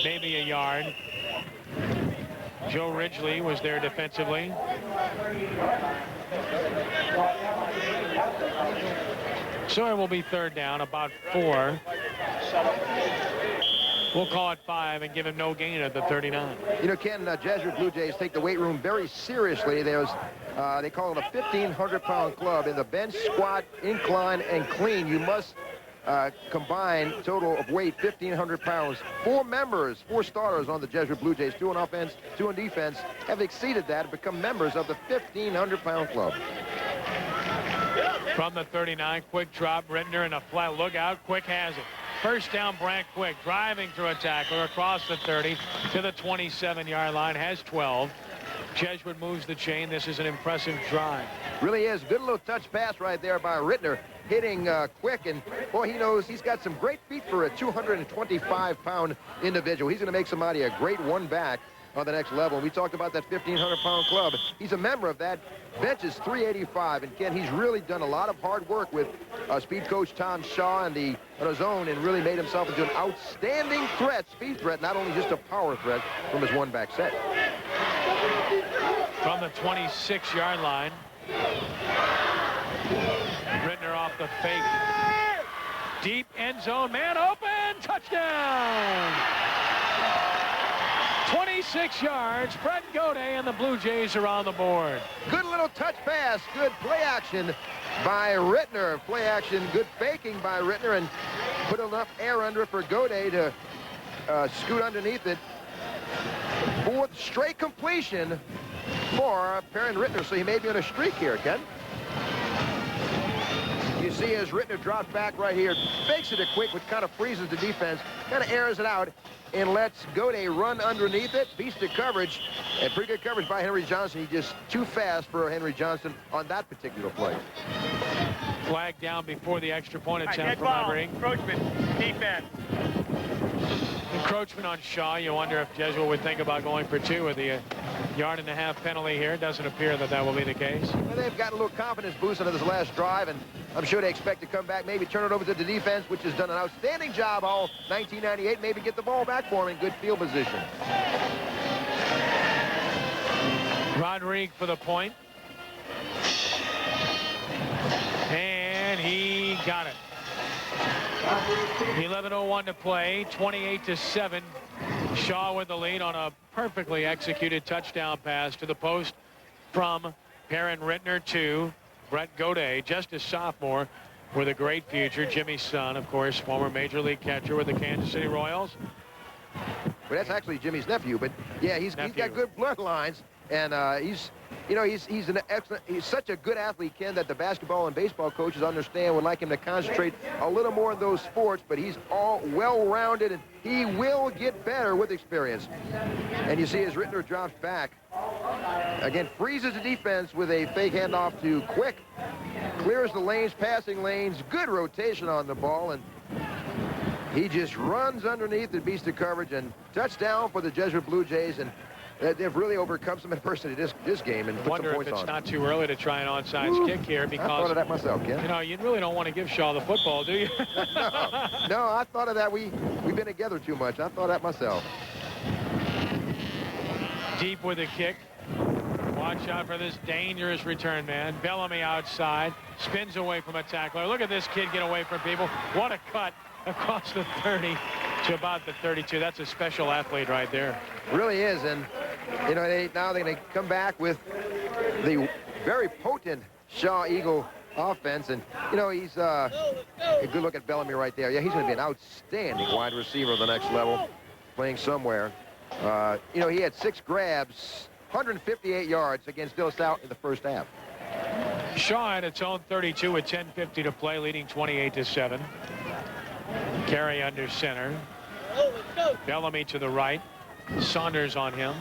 maybe a yard. Joe Ridgely was there defensively. So it will be third down, about 4. We'll call it 5 and give him no gain at the 39. You know, Ken, Jesuit Blue Jays take the weight room very seriously. There's, they call it a 1,500-pound club. In the bench, squat, incline, and clean, you must combined total of weight 1,500 pounds. 4 members, 4 starters on the Jesuit Blue Jays, 2 on offense, 2 on defense, have exceeded that and become members of the 1,500-pound club. From the 39, Quick drop, Rittner in a flat lookout. Quick has it. First down, Brant Quick driving through a tackler across the 30 to the 27-yard line, has 12. Jesuit moves the chain. This is an impressive drive. Really is. Good little touch pass right there by Rittner, hitting Quick, and boy, he knows he's got some great feet for a 225-pound individual. He's going to make somebody a great one-back on the next level. We talked about that 1,500-pound club. He's a member of that. Bench is 385, and Ken, he's really done a lot of hard work with speed coach Tom Shaw and on his own, and really made himself into an outstanding threat, speed threat, not only just a power threat from his one-back set. From the 26-yard line, Rittner off the fake. Deep end zone, man open, touchdown! 26 yards, Brett Gode and the Blue Jays are on the board. Good little touch pass, good play action by Rittner. Play action, good faking by Rittner, and put enough air under it for Gode to scoot underneath it. 4th straight completion for Perrin Rittner, so he may be on a streak here, Ken. You see as Rittner drops back right here, fakes it a Quick, which kind of freezes the defense, kind of airs it out, and lets Gode run underneath it. Beats the coverage, and pretty good coverage by Henry Johnson. He's just too fast for Henry Johnson on that particular play. Flag down before the extra point attempt from Henry. Encroachment, defense. Encroachment on Shaw. You wonder if Jesuit would think about going for 2 with the yard-and-a-half penalty here. It doesn't appear that that will be the case. Well, they've got a little confidence boost into this last drive, and I'm sure they expect to come back, maybe turn it over to the defense, which has done an outstanding job all 1998, maybe get the ball back for him in good field position. Rodrigue for the point. And he got it. 11:01 to play, 28-7. Shaw with the lead on a perfectly executed touchdown pass to the post from Perrin Rittner to Brett Gode, just a sophomore with a great future. Jimmy's son, of course, former Major League catcher with the Kansas City Royals. Well, that's actually Jimmy's nephew, but yeah, he's got good bloodlines, and he's such a good athlete, Ken, that the basketball and baseball coaches understand would like him to concentrate a little more on those sports, but he's all well-rounded, and he will get better with experience. And you see as Rittner drops back, again, freezes the defense with a fake handoff to Quick, clears the lanes, passing lanes, good rotation on the ball, and he just runs underneath and beats the coverage, and touchdown for the Jesuit Blue Jays, and they've really overcome some adversity this game and put some points on. Wonder if it's not too early to try an onside kick here, because I thought of that myself, Ken. You know, you really don't want to give Shaw the football, do you? No, I thought of that. We've been together too much. I thought of that myself. Deep with a kick. Watch out for this dangerous return, man. Bellamy outside, spins away from a tackler. Look at this kid get away from people. What a cut across the 30 to about the 32. That's a special athlete right there. Really is, and you know, now they're going to come back with the very potent Shaw Eagle offense. And, you know, he's a good look at Bellamy right there. Yeah, he's going to be an outstanding wide receiver of the next level, playing somewhere. You know, he had 6 grabs, 158 yards against De La Salle in the first half. Shaw at its own 32 with 10:50 to play, leading 28-7. Carey under center. Bellamy to the right. Saunders on him.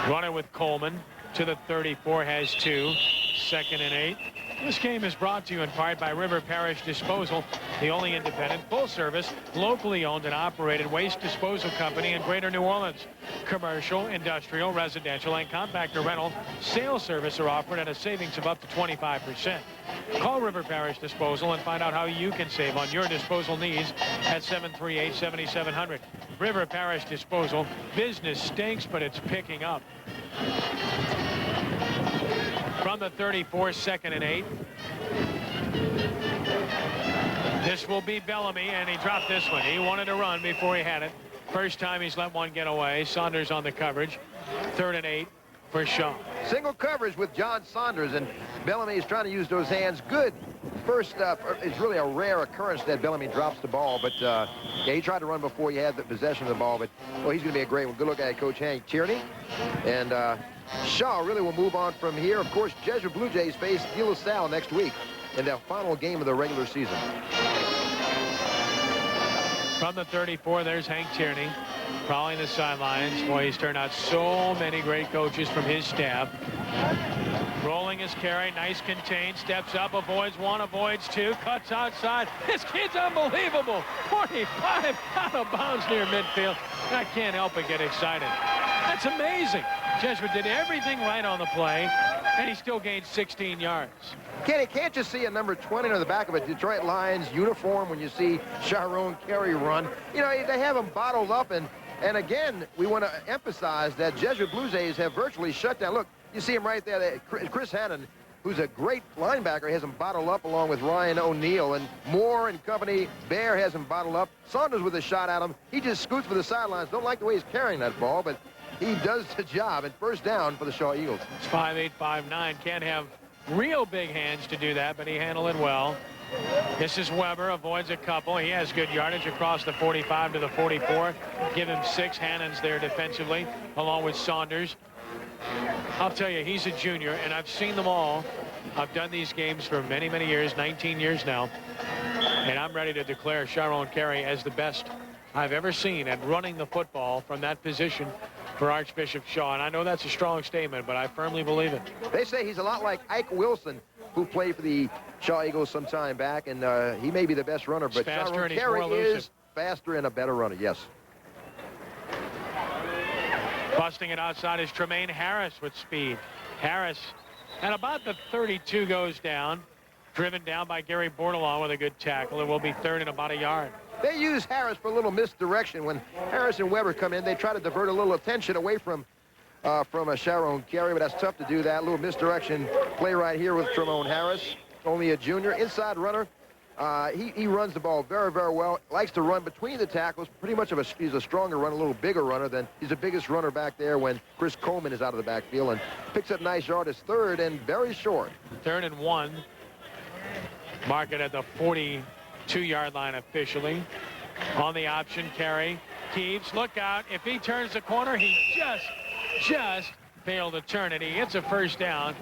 Runner with Coleman to the 34, has 2. 2nd and 8. This game is brought to you in part by River Parish Disposal, the only independent, full-service, locally owned and operated waste disposal company in Greater New Orleans. Commercial, industrial, residential, and compactor rental sales service are offered at a savings of up to 25%. Call River Parish Disposal and find out how you can save on your disposal needs at 738-7700. River Parish Disposal. Business stinks, but it's picking up. From the 34, 2nd and 8. This will be Bellamy, and he dropped this one. He wanted to run before he had it. First time he's let one get away. Saunders on the coverage. 3rd and 8 for Shaw. Single coverage with John Saunders, and Bellamy is trying to use those hands. Good. First, it's really a rare occurrence that Bellamy drops the ball, but yeah, he tried to run before he had the possession of the ball, but well, he's going to be a great one. Good look at Coach Hank Tierney. And Shaw really will move on from here. Of course, Jesuit Blue Jays face De La Salle next week in their final game of the regular season. From the 34, there's Hank Tierney prowling the sidelines. Boy, he's turned out so many great coaches from his staff. Rolling his carry, nice contain, steps up, avoids 1, avoids 2, cuts outside. This kid's unbelievable. 45 out of bounds near midfield. I can't help but get excited. That's amazing. Jesuit did everything right on the play, and he still gained 16 yards. Kenny, can't you see a number 20 on the back of a Detroit Lions uniform when you see Sharon Carey run? You know, they have him bottled up, and again, we want to emphasize that Jesuit Blue Jays have virtually shut down. Look, you see him right there. Chris Hannon, who's a great linebacker, has him bottled up along with Ryan O'Neal, and Moore and company. Bear has him bottled up. Saunders with a shot at him. He just scoots for the sidelines. Don't like the way he's carrying that ball, but he does the job. And first down for the Shaw Eagles. It's 5'8", 5'9". Can't have real big hands to do that, but he handled it well. This is Weber, avoids a couple. He has good yardage across the 45 to the 44. Give him 6. Hannon's there defensively, along with Saunders. I'll tell you, he's a junior, and I've seen them all. I've done these games for many, many years, 19 years now, and I'm ready to declare Sharon Carey as the best I've ever seen at running the football from that position for Archbishop Shaw. And I know that's a strong statement, but I firmly believe it. They say he's a lot like Ike Wilson, who played for the Shaw Eagles some time back, and he may be the best runner, but Sharon Carey is faster and a better runner, yes. Busting it outside is Tremaine Harris with speed. Harris at about the 32 goes down, driven down by Gary Bordelon with a good tackle. It will be 3rd and about a yard. They use Harris for a little misdirection. When Harris and Weber come in, they try to divert a little attention away from Sharon Carey, but that's tough to do that. A little misdirection play right here with Tremone Harris, only a junior, inside runner. He runs the ball very, very well. Likes to run between the tackles. Pretty much he's a stronger runner, a little bigger runner than he's the biggest runner back there when Chris Coleman is out of the backfield, and picks up nice yard. It's 3rd and very short. 3rd and 1. Mark it at the 42-yard line officially. On the option, Carey keeps. Look out. If he turns the corner, he just failed to turn it. He hits a first down.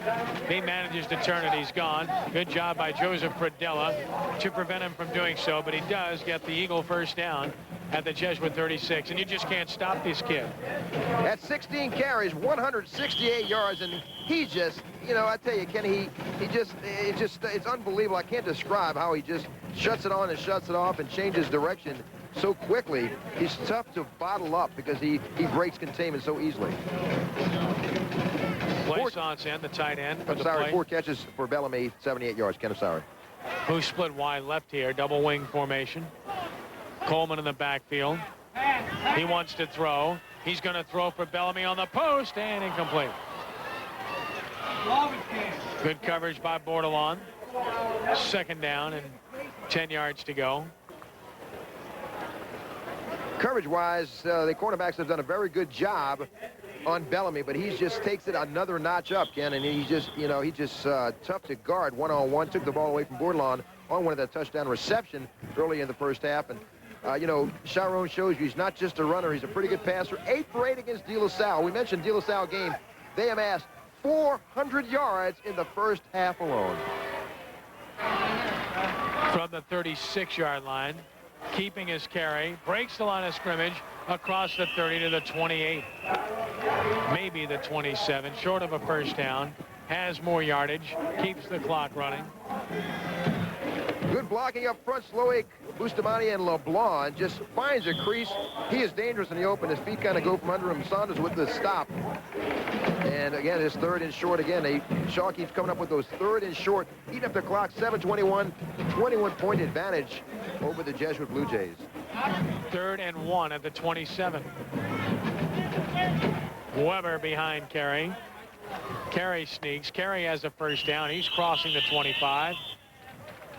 He manages to turn it. He's gone. Good job by Joseph Pradella to prevent him from doing so, but he does get the Eagle first down at the Jesuit 36, and you just can't stop this kid. At 16 carries, 168 yards, and he just, you know, I tell you, Kenny, it's unbelievable. I can't describe how he just shuts it on and shuts it off and changes direction so quickly. He's tough to bottle up because he breaks containment so easily. Plaisance, the tight end. I'm sorry, 4 catches for Bellamy, 78 yards. Ken, I'm sorry. Who split wide left here, double wing formation. Coleman in the backfield. He wants to throw. He's going to throw for Bellamy on the post, and incomplete. Good coverage by Bordelon. 2nd down and 10 yards to go. Coverage-wise, the cornerbacks have done a very good job on Bellamy, but he just takes it another notch up, Ken, and he's just, you know, tough to guard one-on-one, took the ball away from Bordelon on one of that touchdown reception early in the first half. And, you know, Sharon shows you he's not just a runner, he's a pretty good passer. 8 for 8 against De La Salle. We mentioned De La Salle game. They amassed 400 yards in the first half alone. From the 36-yard line, keeping his carry, breaks the line of scrimmage across the 30 to the 28, maybe the 27, short of a first down, has more yardage, keeps the clock running. Good blocking up front. Slowick, Bustamante, and LeBlanc just finds a crease. He is dangerous in the open. His feet kind of go from under him. Saunders with the stop. And again, his 3rd and short again. Shaw keeps coming up with those 3rd and short, eating up the clock. 7:21, 21-point advantage over the Jesuit Blue Jays. 3rd and 1 at the 27. Weber behind Carey. Carey sneaks. Carey has a first down. He's crossing the 25.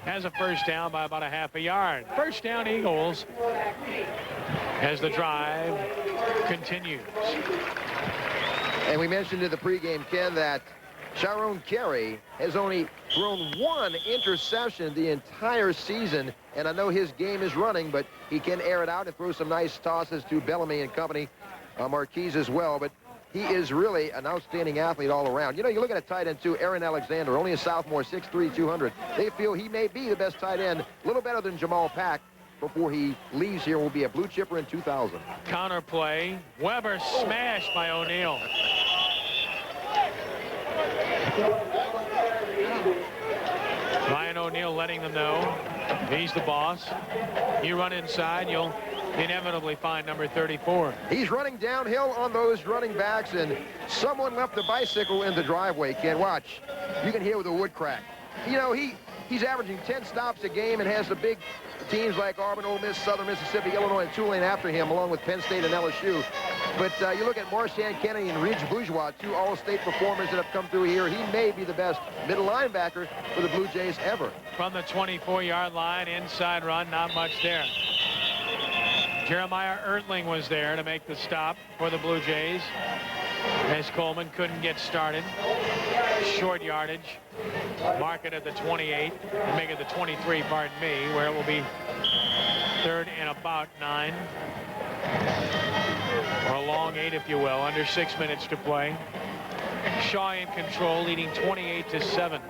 Has a first down by about a half a yard. First down, Eagles, as the drive continues. And we mentioned in the pregame, Ken, that Sharon Carey has only thrown 1 interception the entire season. And I know his game is running, but he can air it out and throw some nice tosses to Bellamy and company, Marquise as well. But he is really an outstanding athlete all around. You know, you look at a tight end, too, Aaron Alexander, only a sophomore, 6'3", 200. They feel he may be the best tight end, a little better than Jamal Pack before he leaves here. Will be a blue chipper in 2000. Counter play. Weber smashed by O'Neal. Ryan O'Neal letting them know he's the boss. You run inside, you'll inevitably find number 34. He's running downhill on those running backs, and someone left a bicycle in the driveway. Ken, watch. You can hear with the wood crack. You know, he's averaging 10 stops a game and has the big teams like Auburn, Ole Miss, Southern Mississippi, Illinois, and Tulane after him, along with Penn State and LSU. But you look at Marchand Kennedy and Ridge Bourgeois, 2 All-State performers that have come through here. He may be the best middle linebacker for the Blue Jays ever. From the 24-yard line, inside run, not much there. Jeremiah Ertling was there to make the stop for the Blue Jays, as Coleman couldn't get started. Short yardage. Mark it at the 28 and make it the 23, pardon me, where it will be 3rd and about 9. Or a long 8, if you will, under 6 minutes to play. Shaw in control, leading 28-7.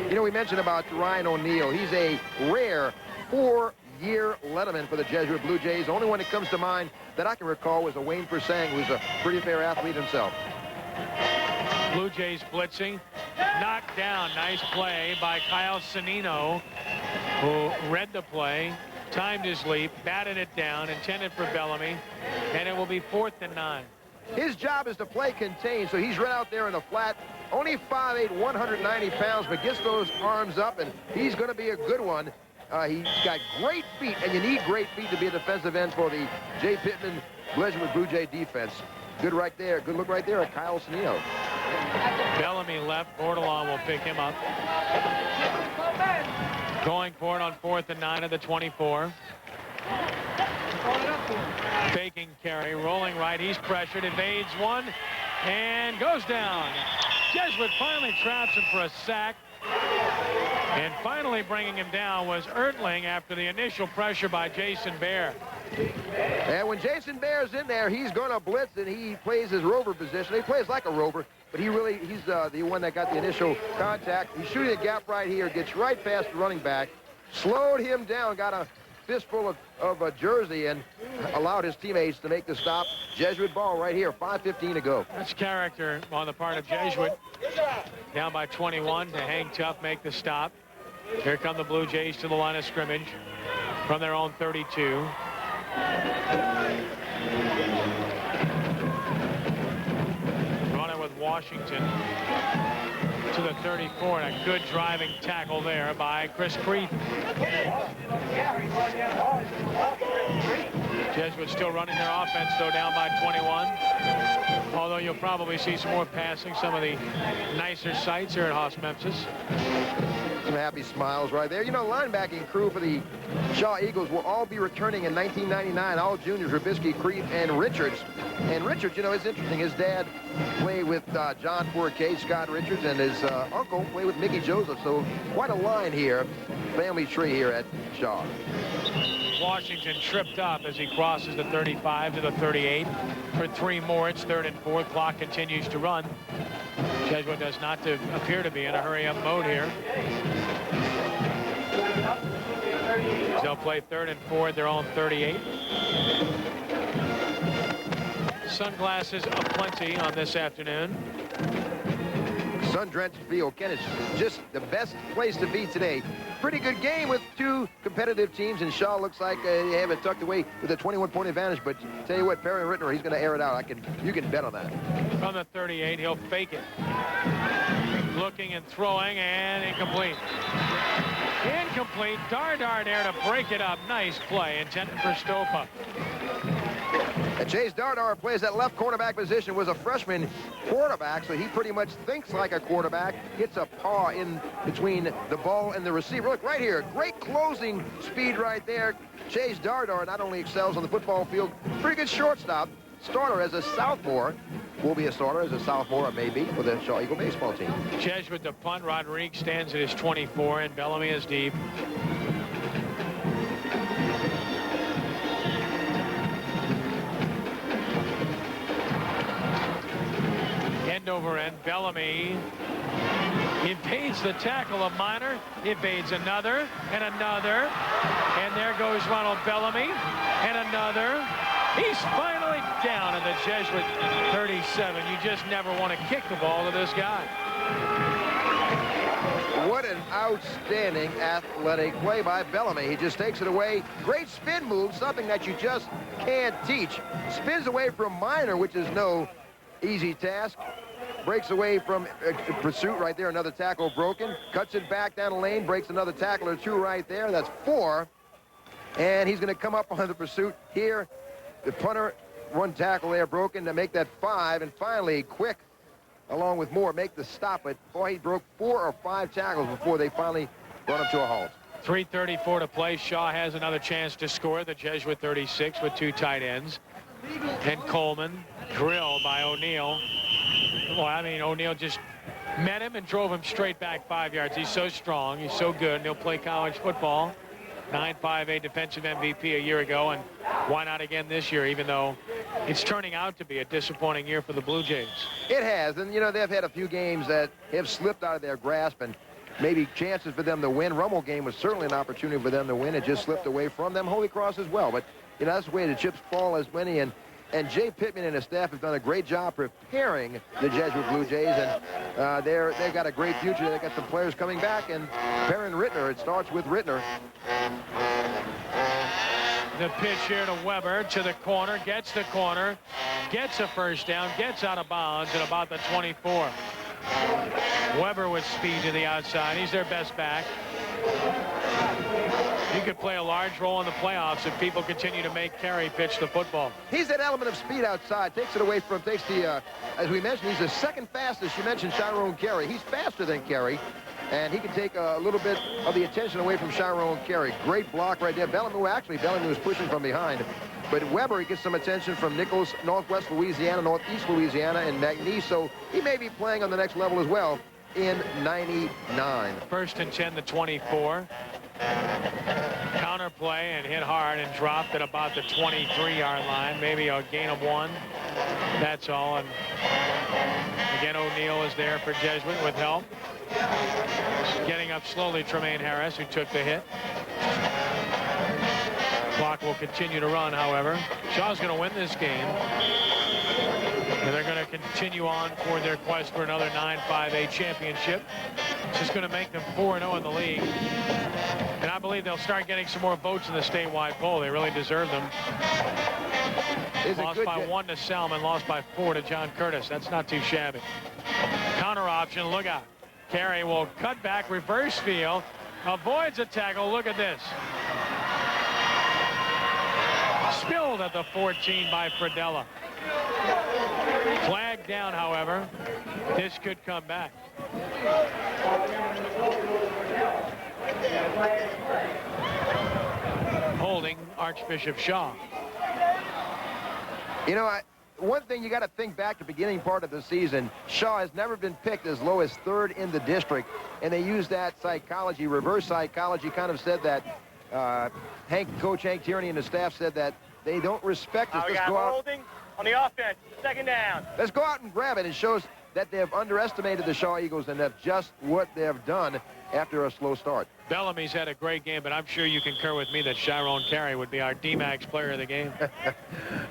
You know, we mentioned about Ryan O'Neal. He's a rare 4-year letterman for the Jesuit Blue Jays. The only one that comes to mind that I can recall was a Wayne Persang, who's a pretty fair athlete himself. Blue Jays blitzing. Knocked down. Nice play by Kyle Sanino, who read the play, timed his leap, batted it down, intended for Bellamy, and it will be 4th and 9. His job is to play contained, so he's run out there in the flat. Only 5'8", 190 pounds, but gets those arms up, and he's going to be a good one. He's got great feet, and you need great feet to be a defensive end for the Jay Pittman Jesuit Blue Jay defense. Good right there. Good look right there at Kyle Sanino. Bellamy left. Bordelon will pick him up. Going for it on 4th and 9 at the 24. Faking carry, rolling right. He's pressured, evades one, and goes down. Jesuit finally traps him for a sack. And finally bringing him down was Ertling after the initial pressure by Jason Bear. And when Jason Bear's in there, he's going to blitz, and he plays his rover position. He plays like a rover, but he's the one that got the initial contact. He's shooting a gap right here, gets right past the running back, slowed him down, got a fistful of a jersey, and allowed his teammates to make the stop. Jesuit ball right here, 5:15 to go. That's character on the part of Jesuit. Down by 21 to hang tough, make the stop. Here come the Blue Jays to the line of scrimmage from their own 32. Running with Washington to the 34, and a good driving tackle there by Chris Creed. Jesuits still running their offense, though, down by 21. Although you'll probably see some more passing, some of the nicer sites here at Haas Memphis. Some happy smiles right there. You know, linebacking crew for the Shaw Eagles will all be returning in 1999. All juniors, Rubisky, Creep, and Richards. And Richards, you know, it's interesting. His dad played with John Forcade, Scott Richards, and his uncle played with Mickey Joseph. So quite a line here, family tree here at Shaw. Washington tripped up as he crosses the 35 to the 38 for 3 more. It's 3rd and 4. Clock continues to run. Jesuit does not appear to be in a hurry-up mode here. They'll play 3rd and 4 at their own 38. Sunglasses aplenty on this afternoon. Sun-drenched field. Ken, it's just the best place to be today. Pretty good game with 2 competitive teams, and Shaw looks like they have it tucked away with a 21-point advantage. But tell you what, Perry Rittner, he's going to air it out. You can bet on that. From the 38, he'll fake it. Looking and throwing, and incomplete. Incomplete. Dardar there to break it up. Nice play intended for Stopa. And Chase Dardar plays that left quarterback position, was a freshman quarterback, so he pretty much thinks like a quarterback. Gets a paw in between the ball and the receiver. Look right here, great closing speed right there. Chase Dardar not only excels on the football field, pretty good shortstop. Starter as a sophomore, will be a starter as a sophomore, or maybe, for the Shaw Eagle baseball team. Jesuit the punt. Rodriguez stands at his 24, and Bellamy is deep. End over end. Bellamy evades the tackle of Minor, evades another, and another, and there goes Ronald Bellamy, and another. He's finally down at the Jesuit 37. You just never want to kick the ball to this guy. What an outstanding athletic play by Bellamy. He just takes it away. Great spin move, something that you just can't teach. Spins away from Minor, which is no easy task. Breaks away from pursuit right there. Another tackle broken. Cuts it back down the lane. Breaks another tackle or 2 right there. That's 4. And he's going to come up on the pursuit here. The punter, 1 tackle there broken to make that 5. And finally, Quick, along with Moore, make the stop. But, boy, he broke 4 or 5 tackles before they finally brought him to a halt. 3:34 to play. Shaw has another chance to score. The Jesuit 36 with 2 tight ends. And Coleman, drilled by O'Neal. Well, I mean, O'Neal just met him and drove him straight back 5 yards. He's so strong. He's so good. And he'll play college football. 9.58 defensive MVP a year ago, and why not again this year, even though it's turning out to be a disappointing year for the Blue Jays. It has, and, you know, they've had a few games that have slipped out of their grasp and maybe chances for them to win. Rummel game was certainly an opportunity for them to win. It just slipped away from them. Holy Cross as well, but, you know, that's the way the chips fall as many, and Jay Pittman and his staff have done a great job preparing the Jesuit Blue Jays, and they've got a great future. They've got some players coming back, and Perrin Rittner, it starts with Rittner. The pitch here to Weber to the corner, gets the corner, gets a first down, gets out of bounds at about the 24. Weber with speed to the outside. He's their best back. He could play a large role in the playoffs if people continue to make Carey pitch the football. He's that element of speed outside. Takes it away from, takes the, as we mentioned, he's the second fastest. You mentioned Chiron Carey. He's faster than Carey, and he can take a little bit of the attention away from Chiron Carey. Great block right there. Bellamy was pushing from behind. But Weber, he gets some attention from Nichols, Northwest Louisiana, Northeast Louisiana, and McNeese. So he may be playing on the next level as well in 99. First and 10 to 24. Counter play and hit hard and dropped at about the 23-yard line. Maybe a gain of 1. That's all. And again, O'Neal is there for Jesuit with help. Getting up slowly, Tremaine Harris, who took the hit. Clock will continue to run, however. Shaw's going to win this game. And they're going to continue on for their quest for another 9-5A championship. It's just going to make them 4-0 in the league. And I believe they'll start getting some more votes in the statewide poll. They really deserve them. Lost by 1 to Salmon, lost by 4 to John Curtis. That's not too shabby. Counter option, look out. Carey will cut back, reverse field, avoids a tackle. Look at this. Spilled at the 14 by Fradella. Flagged down, however. This could come back. Holding Archbishop Shaw. You know, one thing you got to think back to the beginning part of the season, Shaw has never been picked as low as 3rd in the district, and they used that psychology, reverse psychology, kind of said that Coach Hank Tierney and the staff said that they don't respect us. We got holding on the offense, 2nd down. Let's go out and grab it. It shows that they have underestimated the Shaw Eagles, and that's just what they have done after a slow start. Bellamy's had a great game, but I'm sure you concur with me that Chiron Carey would be our D-Max player of the game.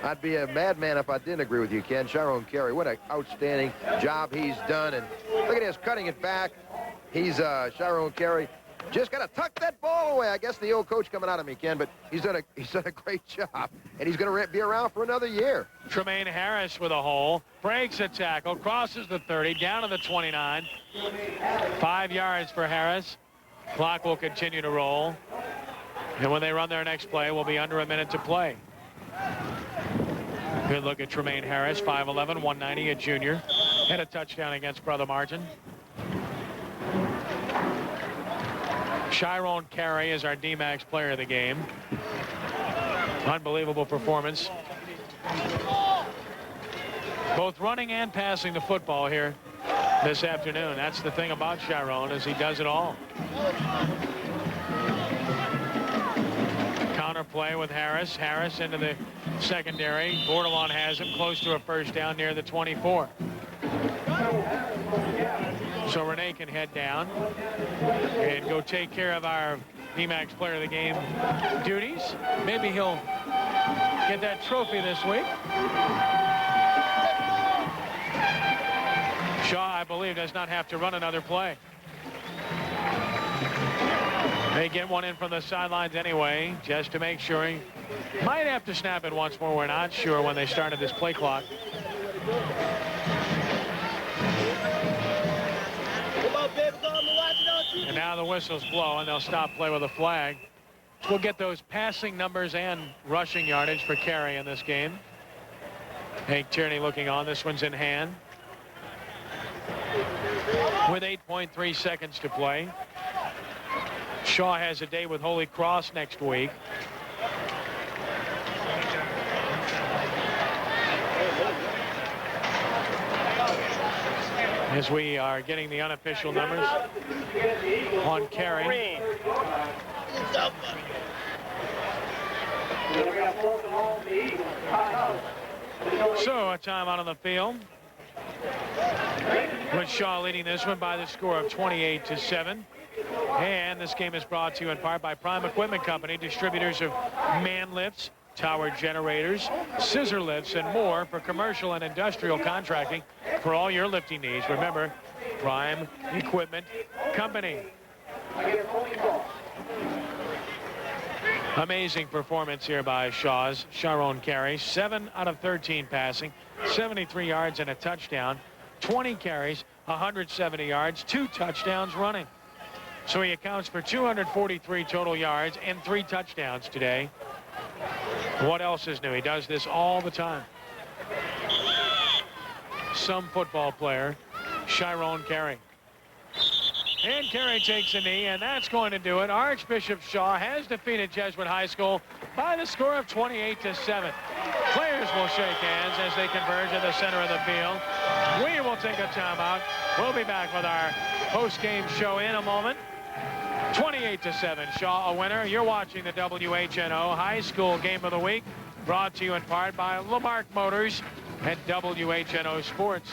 I'd be a madman if I didn't agree with you, Ken. Chiron Carey, what an outstanding job he's done. And look at this, cutting it back. He's Chiron Carey. Just got to tuck that ball away. I guess the old coach coming out of me, Ken, but he's done a great job, and he's going to be around for another year. Tremaine Harris with a hole, breaks a tackle, crosses the 30, down to the 29. 5 yards for Harris. Clock will continue to roll, and when they run their next play, we'll be under a minute to play. Good look at Tremaine Harris, 5'11", 190, a junior. Had a touchdown against Brother Martin. Chiron Carey is our D-Max player of the game. Unbelievable performance. Both running and passing the football here this afternoon. That's the thing about Chiron, is he does it all. Counter play with Harris. Harris into the secondary. Bordelon has him close to a 1st down near the 24. So Renee can head down and go take care of our D-Max player of the game duties. Maybe he'll get that trophy this week. Shaw, I believe, does not have to run another play. They get one in from the sidelines anyway, just to make sure. He might have to snap it once more. We're not sure when they started this play clock. And now the whistles blow, and they'll stop play with a flag. We'll get those passing numbers and rushing yardage for Carey in this game. Hank Tierney looking on. This one's in hand. With 8.3 seconds to play. Shaw has a day with Holy Cross next week. As we are getting the unofficial numbers on Carey. So a timeout on the field, with Shaw leading this one by the score of 28-7. And this game is brought to you in part by Prime Equipment Company, distributors of man lifts, tower generators, scissor lifts, and more for commercial and industrial contracting for all your lifting needs. Remember, Prime Equipment Company. Amazing performance here by Shaw's Chiron Carey. 7 out of 13 passing, 73 yards and a touchdown, 20 carries, 170 yards, 2 touchdowns running. So he accounts for 243 total yards and 3 touchdowns today. What else is new? He does this all the time. Some football player, Chiron Carey. And Carey takes a knee, and that's going to do it. Archbishop Shaw has defeated Jesuit High School by the score of 28-7. Players will shake hands as they converge in the center of the field. We will take a timeout. We'll be back with our post-game show in a moment. 28-7, Shaw a winner. You're watching the WHNO High School Game of the Week, brought to you in part by Lamarck Motors and WHNO Sports.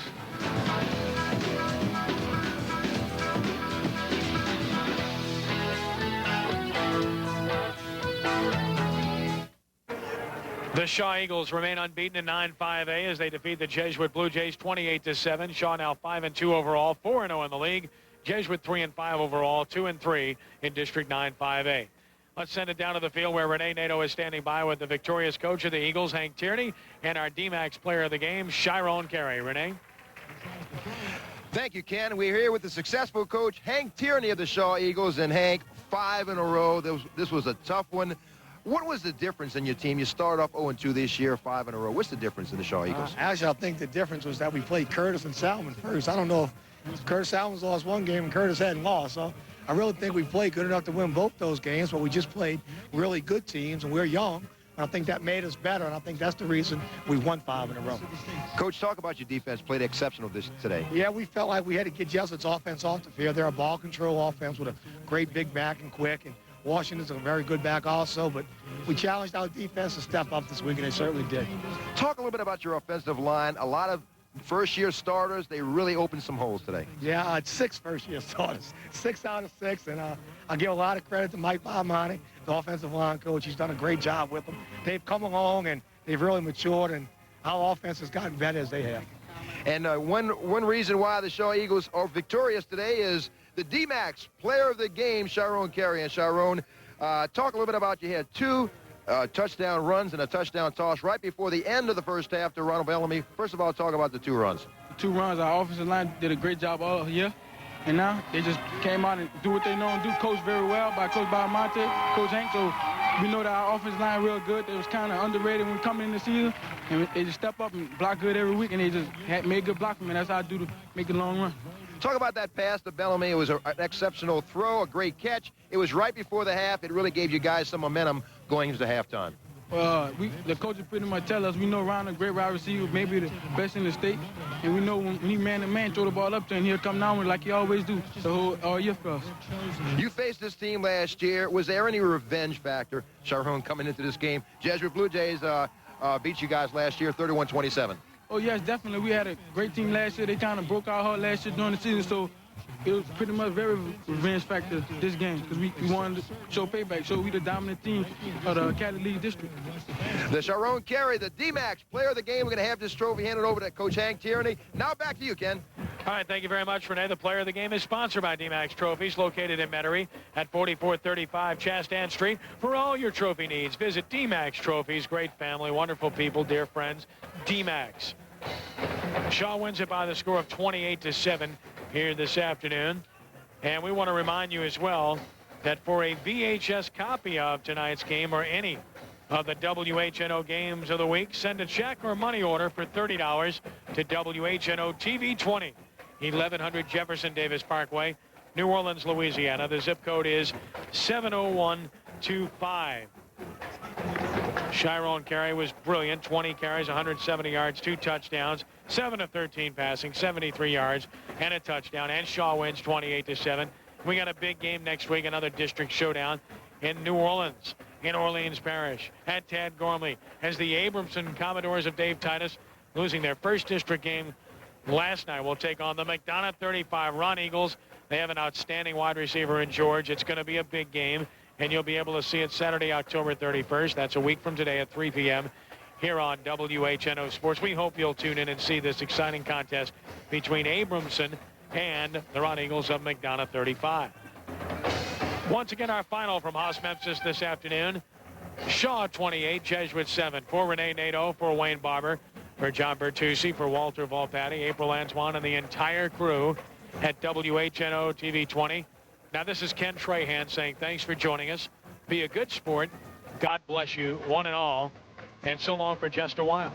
The Shaw Eagles remain unbeaten in 9-5A as they defeat the Jesuit Blue Jays 28-7. Shaw now 5-2 overall, 4-0 in the league. Jesuit 3-5 overall, 2-3 in District 9-5A. Let's send it down to the field where Renee Nato is standing by with the victorious coach of the Eagles, Hank Tierney, and our D-Max player of the game, Chiron Carey. Renee? Thank you, Ken. We're here with the successful coach, Hank Tierney of the Shaw Eagles. And Hank, 5 in a row. This was a tough one. What was the difference in your team? You started off 0-2 this year, 5 in a row. What's the difference in the Shaw Eagles? Actually, I think the difference was that we played Curtis and Salmon first. I don't know if Curtis Allen's lost one game and Curtis hadn't lost. So I really think we played good enough to win both those games, but we just played really good teams, and we're young. And I think that made us better, and I think that's the reason we won 5 in a row. Coach, talk about your defense. Played exceptional today. Yeah, we felt like we had to get Jesuit's offense off the field. They're a ball control offense with a great big back and quick, and Washington's a very good back also, but we challenged our defense to step up this week, and they certainly did. Talk a little bit about your offensive line. A lot of first-year starters, they really opened some holes today. Yeah, I had 6 first-year starters, 6 out of 6, and I give a lot of credit to Mike Palmani, the offensive line coach. He's done a great job with them. They've come along, and they've really matured, and our offense has gotten better as they have. And one reason why the Shaw Eagles are victorious today is the D-Max player of the game, Chiron Carey. And Chiron, talk a little bit about you had 2 touchdown runs and a touchdown toss right before the end of the first half to Ronald Bellamy. First of all, talk about the 2 runs. The 2 runs, our offensive line did a great job all year. And now they just came out and do what they know and do. Coached very well by Coach Monte, Coach Hank. So we know that our offensive line real good. They was kind of underrated when we come in the season. And they just step up and block good every week. And they just made good block for me. That's how I do to make the long run. Talk about that pass to Bellamy. It was an exceptional throw, a great catch. It was right before the half. It really gave you guys some momentum going into halftime. The coaches pretty much tell us we know Ron a great wide receiver, maybe the best in the state. And we know when he man-to-man, throw the ball up to him, he'll come down with like he always do all year for us. You faced this team last year. Was there any revenge factor, Chiron, coming into this game? Jesuit Blue Jays beat you guys last year, 31-27. Oh, yes, definitely. We had a great team last year. They kind of broke our heart last year during the season, so it was pretty much very revenge factor this game because we wanted to show payback, show we the dominant team of the Cali League District. The Chiron Carey, the D-Max player of the game. We're going to have this trophy handed over to Coach Hank Tierney. Now back to you, Ken. All right, thank you very much, Renee. The player of the game is sponsored by D-Max Trophies, located in Metairie at 4435 Chastan Street. For all your trophy needs, visit D-Max Trophies. Great family, wonderful people, dear friends. D-Max. Shaw wins it by the score of 28-7 here this afternoon. And we want to remind you as well that for a VHS copy of tonight's game or any of the WHNO games of the week, send a check or money order for $30 to WHNO TV 20, 1100 Jefferson Davis Parkway, New Orleans, Louisiana. The zip code is 70125. Chiron Carey was brilliant. 20 carries, 170 yards, 2 touchdowns, 7 of 13 passing, 73 yards, and a touchdown. And Shaw wins 28-7. We got a big game next week, another district showdown in New Orleans, in Orleans Parish, at Tad Gormley, as the Abramson Commodores of Dave Titus, losing their first district game last night, will take on the McDonough 35 Ron Eagles. They have an outstanding wide receiver in George. It's going to be a big game, and you'll be able to see it Saturday, October 31st. That's a week from today at 3 p.m. here on WHNO Sports. We hope you'll tune in and see this exciting contest between Abramson and the Ron Eagles of McDonough 35. Once again, our final from Haas Memphis this afternoon. Shaw 28, Jesuit 7. For Renee Nadeau, for Wayne Barber, for John Bertucci, for Walter Volpatti, April Antoine, and the entire crew at WHNO TV 20. Now, this is Ken Trahan saying thanks for joining us. Be a good sport. God bless you, one and all. And so long for just a while.